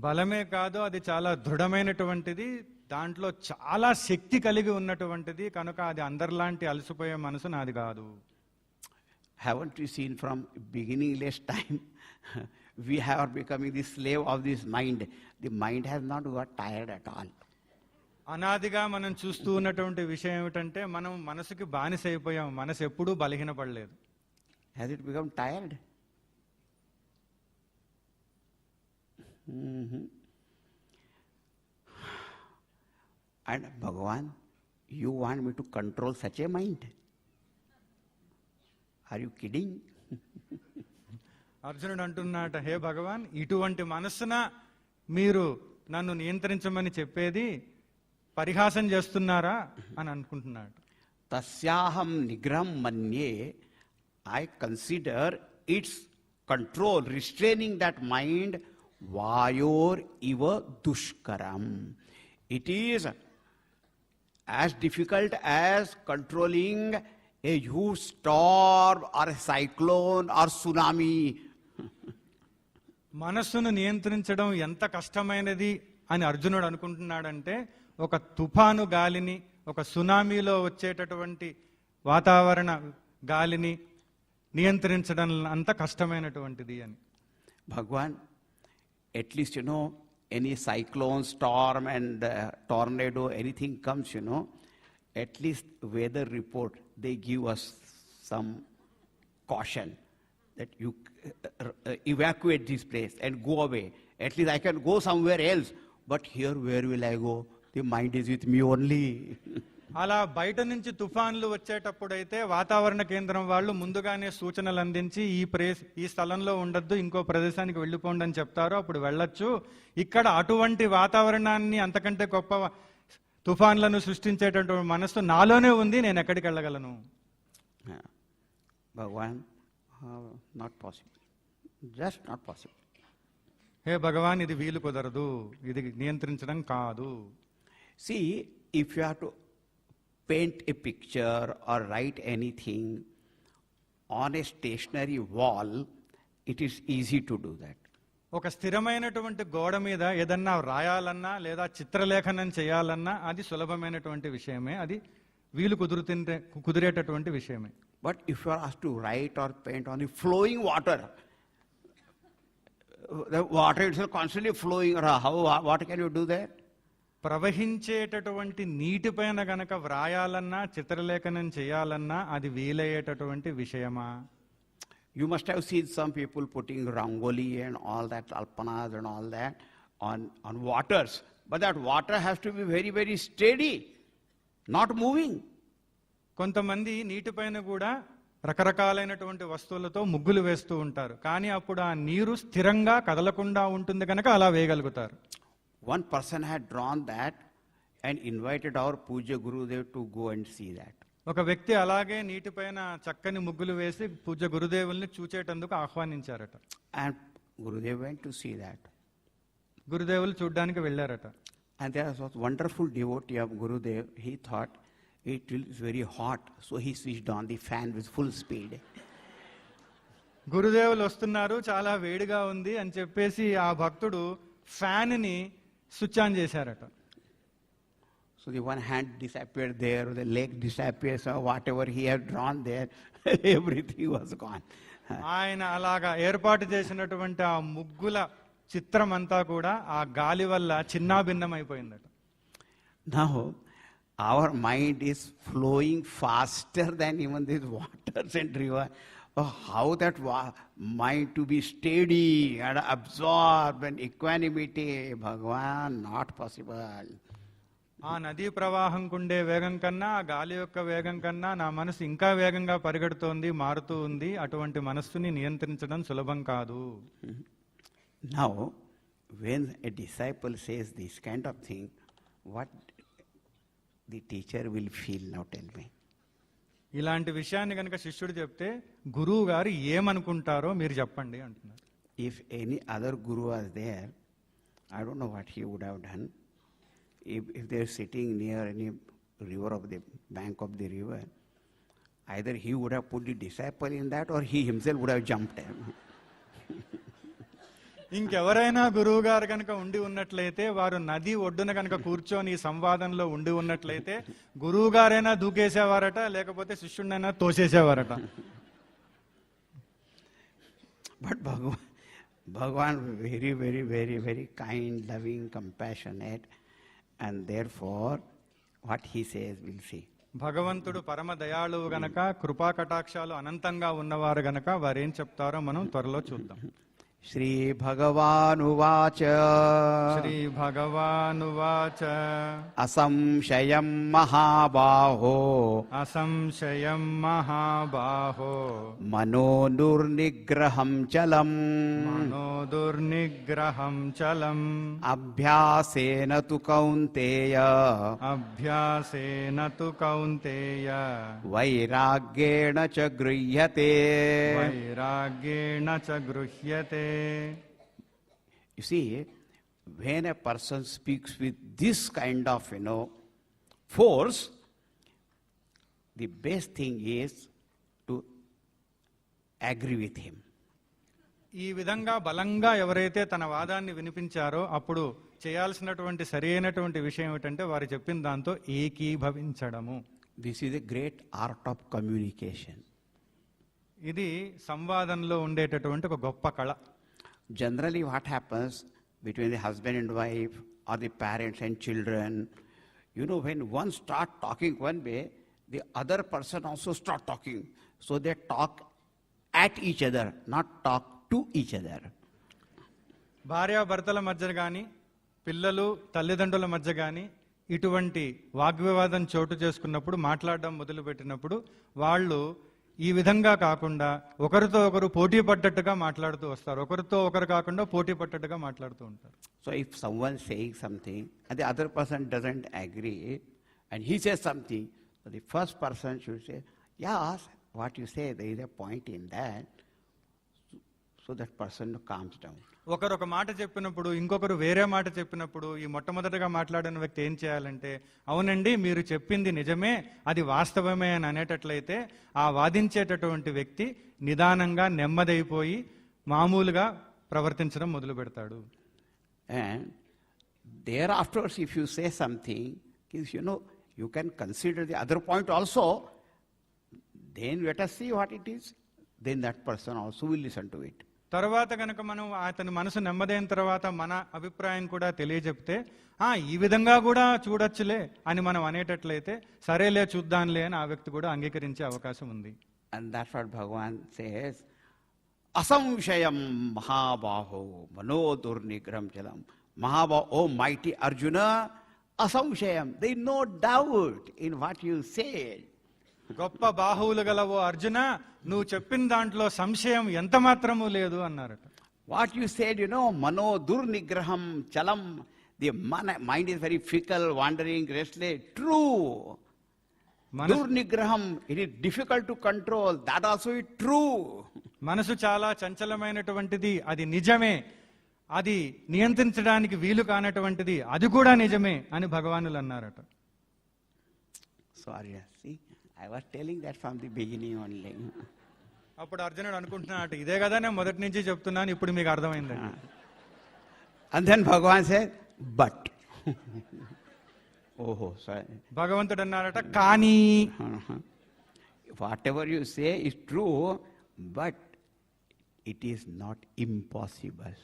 బలమే కాదు, అది చాలా దృఢమైనటువంటిది, దాంట్లో చాలా శక్తి కలిగి ఉన్నటువంటిది, కనుక అది అందరిలాంటి అలసిపోయే మనసు నాది కాదు. Haven't you seen from beginningless time, we are becoming the slave of this mind. The mind has not got tired at all. అనాదిగా మనం చూస్తూ ఉన్నటువంటి విషయం ఏమిటంటే, మనం మనసుకి బానిస అయిపోయాం, మనసు ఎప్పుడూ బలహీనపడలేదు. Has it become tired? And Bhagavan, you want me to control such a mind? Are you kidding? అర్జునుడు అంటున్నాట, హే భగవాన్, ఇటువంటి మనస్సున మీరు నన్ను నియంత్రించమని చెప్పేది పరిహాసం చేస్తున్నారా అని అనుకుంటున్నాడు. Tasyaham nigram manye, I consider its control, restraining that mind, vayor iva dushkaram. It is as difficult as controlling a huge storm or a cyclone or tsunami. మనస్సును నియంత్రించడం ఎంత కష్టమైనది అని అర్జునుడు అనుకుంటున్నాడంటే, ఒక తుఫాను గాలిని, ఒక సునామీలో వచ్చేటటువంటి వాతావరణ గాలిని నియంత్రించడం అంత కష్టమైనటువంటిది అని. Bhagwan, at least any cyclone, storm and tornado, anything comes, at least weather report, they give us some caution that you evacuate this place and go away. At least I can go somewhere else, but here where will I go? The mind is with me only. అలా బయట నుంచి తుఫాన్లు వచ్చేటప్పుడైతే వాతావరణ కేంద్రం వాళ్ళు ముందుగానే సూచనలు అందించి ఈ స్థలంలో ఉండొద్దు, ఇంకో ప్రదేశానికి వెళ్ళిపోండి అని చెప్తారు, అప్పుడు వెళ్ళొచ్చు. ఇక్కడ అటువంటి వాతావరణాన్ని, అంతకంటే గొప్ప తుఫాన్లను సృష్టించేటటువంటి మనస్సు నాలోనే ఉంది, నేను ఎక్కడికి వెళ్ళగలను? Bhagwan, not possible. Just not possible. హే భగవాన్, ఇది వీలు కుదరదు, ఇది నియంత్రించడం కాదు. See, if you have to paint a picture or write anything on a stationary wall, it is easy to do that. ఒక స్థిరమైనటువంటి గోడ మీద ఏదన్నా రాయాలన్నా లేదా చిత్రలేఖనం చేయాలన్నా అది సులభమైనటువంటి విషయమే, అది వీలు కుదిరేటటువంటి విషయమే. But if you are asked to write or paint on the flowing water, the water is constantly flowing around, what can you do there? ప్రవహించేటటువంటి నీటిపైన గనక వ్రాయాలన్నా చిత్రలేఖనం చేయాలన్నా అది వీలయ్యేటటువంటి విషయమా? You must have seen some people putting rangoli and all that, alpanas and all that on waters. But that water has to be very, very steady, not moving. కొంతమంది నీటిపైన కూడా రకరకాలైనటువంటి వస్తువులతో ముగ్గులు వేస్తూ ఉంటారు, కానీ అప్పుడు ఆ నీరు స్థిరంగా కదలకుండా ఉంటుంది కనుక అలా వేయగలుగుతారు. One person had drawn that and invited our Puja Gurudev to go and see that. ఒక వ్యక్తి అలాగే నీటిపైన చక్కని ముగ్గులు వేసి పూజ్య గురుదేవుల్ని చూచేటందుకు ఆహ్వానించారట. And Gurudev went to see that. గురుదేవులు చూడ్డానికి వెళ్ళారట. And there was a wonderful devotee of Gurudev. He thought it is very hot, so he switched on the fan with full speed. గురుదేవులు వస్తున్నారు, చాలా వేడిగా ఉంది అని చెప్పేసి ఆ భక్తుడు ఫ్యాన్ ని స్విచ్ ఆన్ చేశారట. So the one hand disappeared there, the leg disappeared, so whatever he had drawn there, everything was gone. ఆయన అలాగా ఏర్పాటు చేసినటువంటి ఆ ముగ్గుల చిత్రం అంతా కూడా ఆ గాలి వల్ల చిన్నాభిన్నమైపోయిందట. Now, our mind is flowing faster than even these waters and river. Oh, how that mind to be steady and absorb and equanimity, Bhagavan, not possible. ఆ నదీ ప్రవాహం కుండే వేగం కన్నా ఆ గాలి యొక్క వేగం కన్నా నా మనసు ఇంకా వేగంగా పరిగెడుతోంది, మారుతూ ఉంది. అటువంటి మనస్సుని నియంత్రించడం సులభం కాదు. Now, when a disciple says this kind of thing, what the teacher will feel now, tell me. ఇలాంటి విషయాన్ని కనుక శిష్యుడు చెప్తే గురువు గారు ఏమనుకుంటారో మీరు చెప్పండి అంటున్నారు. If any other guru was there, I don't know what he would have done. If they're sitting near any river of the bank of the river, either he would have put the disciple in that or he himself would have jumped in. ఇంకెవరైనా గురువు గారు కనుక ఉండి ఉన్నట్లయితే, వారు నది ఒడ్డున కనుక కూర్చొని ఈ సంవాదంలో ఉండి ఉన్నట్లయితే గురువు గారైనా దూకేసేవారట, లేకపోతే శిష్యుడినైనా తోసేసేవారట. But Bhagavan very, very, very, very kind, loving, compassionate, and therefore what he says we'll see. భగవంతుడు పరమ దయాళువు గనక, కృపా కటాక్షాలు అనంతంగా ఉన్నవారు గనక వారేం చెప్తారో మనం త్వరలో చూద్దాం. శ్రీ భగవానువాచ శ్రీ భగవానువాచ అసంశయం మహాబాహో అసంశయం మహాబాహో మనో దుర్నిగ్రహం చలం మనో దుర్నిగ్రహం చలం అభ్యాసేన తు కౌంతేయ అభ్యాసేన తు కౌంతేయ వైరాగ్యేణ చ గృహ్యతే వైరాగ్యేణ చ గృహ్యతే. You see, when a person speaks with this kind of, force, the best thing is to agree with him. ఈ విధంగా బలంగా ఎవరైతే తన వాదాన్ని వినిపించారో అప్పుడు చేయాల్సినటువంటి సరైనటువంటి విషయం ఏమిటంటే వారు చెప్పిన దాంతో ఏకీభవించడము. This is a great art of communication. ఇది సంవాదంలో ఉండేటటువంటి ఒక గొప్ప కళ. Generally what happens between the husband and wife or the parents and children, when one start talking one way, the other person also start talking. So they talk at each other, not talk to each other. భార్యాభర్తల మధ్య కానీ పిల్లలు తల్లిదండ్రుల మధ్య కానీ ఇటువంటి వాగ్వివాదం చోటు చేసుకున్నప్పుడు, మాట్లాడడం మొదలుపెట్టినప్పుడు వాళ్ళు ఈ విధంగా కాకుండా ఒకరితో ఒకరు పోటీ పడ్డట్టుగా మాట్లాడుతూ వస్తారు. ఒకరితో ఒకరు కాకుండా పోటీ పడ్డట్టుగా మాట్లాడుతూ ఉంటారు. So if someone saying something and the other person doesn't agree and he says something, so the first person should say, yes, what you say, there is a point in that. So that person calms down. ఒకరు ఒక మాట చెప్పినప్పుడు ఇంకొకరు వేరే మాట చెప్పినప్పుడు ఈ మొట్టమొదటగా మాట్లాడిన వ్యక్తి ఏం చేయాలంటే, అవునండి మీరు చెప్పింది నిజమే, అది వాస్తవమే అని అనేటట్లయితే ఆ వాదించేటటువంటి వ్యక్తి నిదానంగా నెమ్మదైపోయి మామూలుగా ప్రవర్తించడం మొదలు పెడతాడు. And thereafter, if you say something, you can consider the other point also, then let us see what it is. Then that person also will listen to it. తర్వాత కనుక మనం అతని మనసు నెమ్మదైన తర్వాత మన అభిప్రాయం కూడా తెలియజెప్తే, ఈ విధంగా కూడా చూడొచ్చులే అని మనం అనేటట్లయితే, సరేలే చూద్దాంలే అని ఆ వ్యక్తి కూడా అంగీకరించే అవకాశం ఉంది. And that's what Bhagavan says, asamshayam mahabaho mano durnigram jalam. Mahabaho, oh mighty Arjuna, asamshayam, there is no doubt in what you said. గొప్ప బాహువులు గలవో అర్జున, నువ్వు చెప్పిన దాంట్లో సంశయం ఎంత మాత్రము లేదు అన్నారట. What you said, mano durnigraham chalam, the mind is very fickle, wandering, restless. True. Durnigraham, it is difficult to control. That also is true. మనసు చాలా చంచలమైనటువంటిది, అది నిజమే. అది నియంత్రించడానికి వీలు కానటువంటిది, అది కూడా నిజమే అని భగవానులు అన్నారట. Sorry, see, I was telling that from the beginning only. అప్పుడు అర్జునుడు అనుకుంటున్నాడు, ఇదే కదా నేను మొదటి నుంచి చెప్తున్నాను, ఇప్పుడు మీకు అర్థమైందండి. And then Bhagavan said, but. Oh, sorry. భగవంతుడు అన్నారట, కానీ whatever you say is true, but it is not impossible.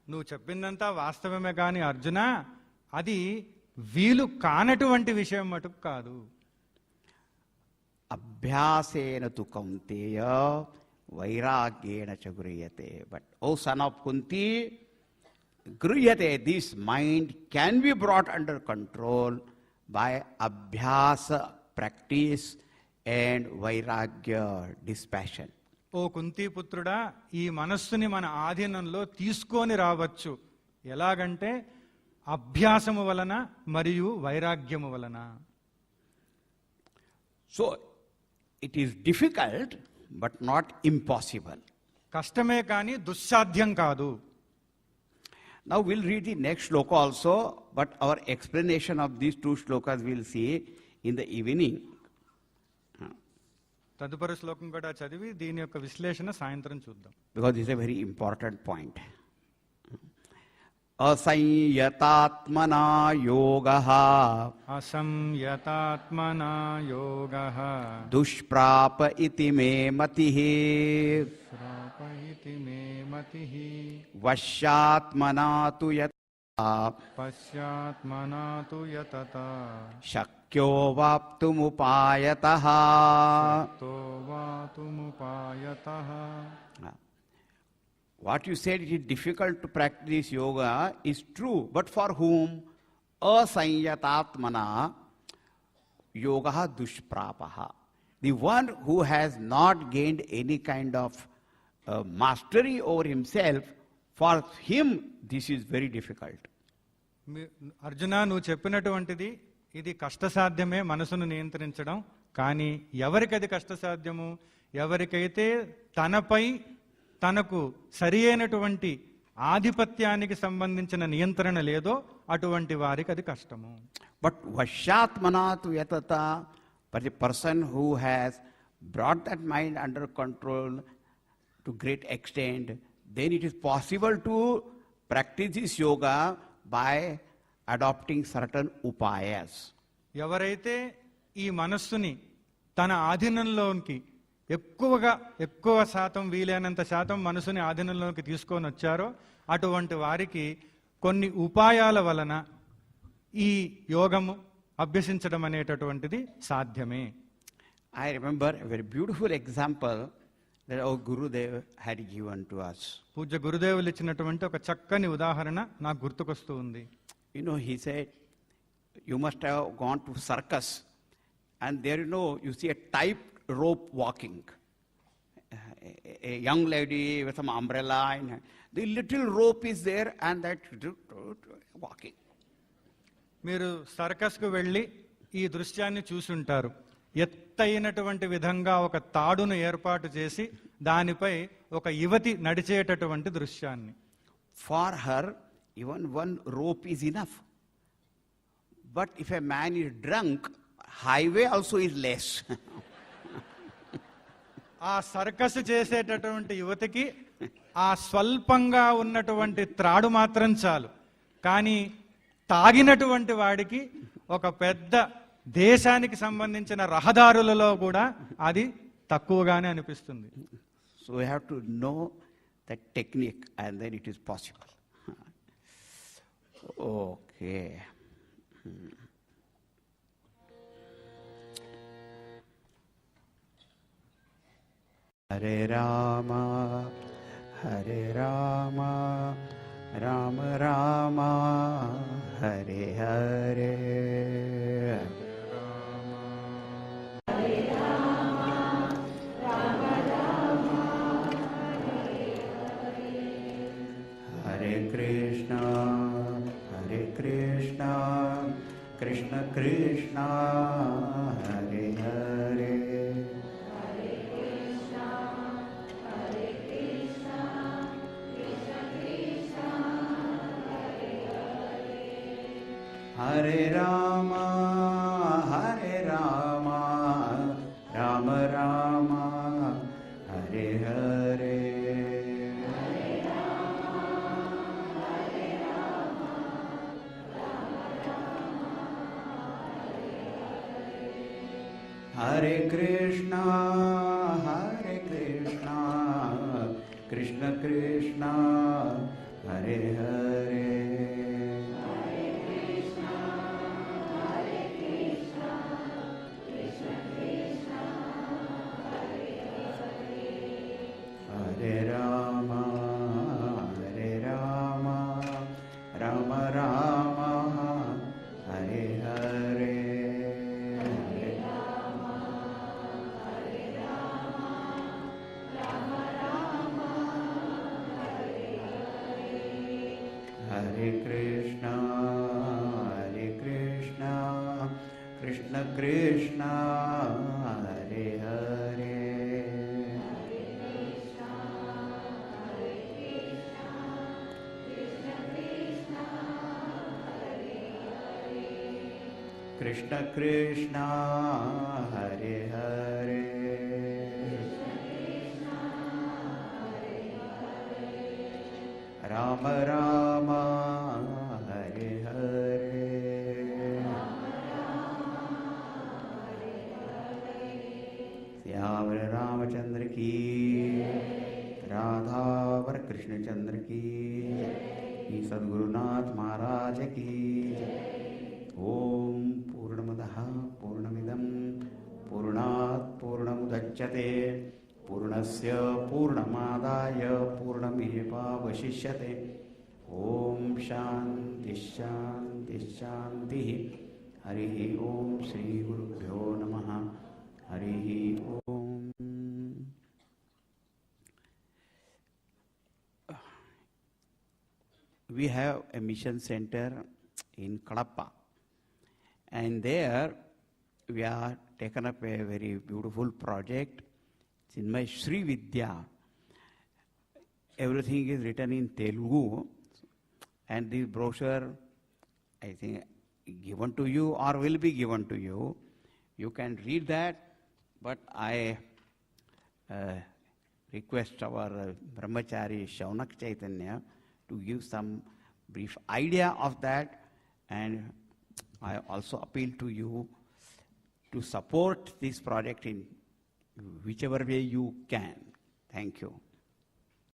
నువ్వు చెప్పిందంతా వాస్తవమే కానీ అర్జున, అది వీలు కానటువంటి విషయం మటుకు కాదు. అభ్యాసేన తు కౌంతేయ వైరాగ్యేన చ గృహ్యతే. But, O son of Kunti, గృహ్యతే, this mind can be brought under control by abhyasa, practice, and vairagya, dispassion. ఓ కుంతి పుత్రుడా, ఈ మనస్సుని మన ఆధీనంలో తీసుకొని రావచ్చు. ఎలాగంటే అభ్యాసము వలన మరియు వైరాగ్యము వలన. So it is difficult but not impossible. కష్టమే కానీ దుస్సాధ్యం కాదు. Now we'll read the next shloka also, but our explanation of these two shlokas we'll see in the evening. తదుపరి శ్లోకం కూడా చదివి దీని యొక్క విశ్లేషణ సాయంత్రం చూద్దాం. Because this is a very important point. అసంయతాత్మనా యోగః అసంయతాత్మనా యోగః దుష్ప్రాప ఇతి మే మతిః శ్రాపయితి మే మతిః వశ్యాత్మనా తు యతతా పశ్చాత్మనా తు యతతా శక్యో వాప్తుముపాయతః. తో వాతుముపాయతః. What you said, it is difficult to practice yoga is true, but for whom? Asanyatatmana yoga dushprapaha. The one who has not gained any kind of mastery over himself, for him this is very difficult. Arjuna, నువ్వు చెప్పినటువంటిది ఇది కష్టసాధ్యమే, మనసును నియంత్రించడం. కానీ ఎవరికి అది కష్టసాధ్యము? ఎవరికైతే తనపై తనకు సరి అయినటువంటి ఆధిపత్యానికి సంబంధించిన నియంత్రణ లేదో అటువంటి వారికి అది కష్టము. But vashyatmana tu yatata, but the person who has brought that mind under control to great extent, then it is possible to practice this yoga by adopting certain upayas. ఎవరైతే ఈ మనస్సుని తన ఆధీనంలోకి ఎక్కువ శాతం వీలైనంత శాతం మనసుని ఆధీనంలోకి తీసుకొని వచ్చారో అటువంటి వారికి కొన్ని ఉపాయాల వలన ఈ యోగము అభ్యసించడం అనేటటువంటిది సాధ్యమే. I remember a very beautiful example that our Gurudev had given to us. పూజ్య గురుదేవులు ఇచ్చినటువంటి ఒక చక్కని ఉదాహరణ నాకు గుర్తుకొస్తూ ఉంది. He said, you must have gone to circus, and there you see a tight rope walking. A young lady with some umbrella, and the little rope is there, and that walking. మీరు సర్కస్కు వెళ్ళి ఈ దృశ్యాన్ని చూసుంటారు. ఎత్తైనటువంటి విధంగా ఒక తాడును ఏర్పాటు చేసి దానిపై ఒక యువతి నడిచేటటువంటి దృశ్యాన్ని. For her, even one rope is enough. But if a man is drunk, highway also is less. ఆ సర్కస్ చేసేటటువంటి యువతికి ఆ స్వల్పంగా ఉన్నటువంటి త్రాడు మాత్రం చాలు. కానీ తాగినటువంటి వాడికి ఒక పెద్ద దేశానికి సంబంధించిన రహదారులలో కూడా అది తక్కువగానే అనిపిస్తుంది. So we have to know the technique and then it is possible. Okay. Hare Rama, Hare Rama, Rama Rama, Hare Hare. Hare Krishna, Krishna Krishna, Hare Hare. Hare Rama, Rama Rama, Hare Hare. Hare Krishna, Krishna Krishna, Hare Hare. Hare Rama, Rama Rama, Hare Hare. Hare Krishna, Krishna Krishna, Hare Hare. Krishna Krishna, Hare Hare. Rama Rama, Hare Hare. Syavar Ramachandra ki, Radhavar Krishna Chandra ki, Sadgurunath Maharaj ki. Om Purnamadaha Purnamidam Purnat Purnamudachyate Purnasya Purnamadaya Purnamevavashishyate. Om Shanti Shanti Shanti. Harihi Om Shri Gurubhyo Namaha. Harihi Om. We have a mission center in Kadapa. And there we are taken up a very beautiful project, Chinmay Sri Vidya. Everything is written in Telugu, and this brochure, I think, given to you or will be given to you. You can read that, but I request our Brahmachari Shaunak Chaitanya to give some brief idea of that, and I also appeal to you to support this project in whichever way you can. Thank you.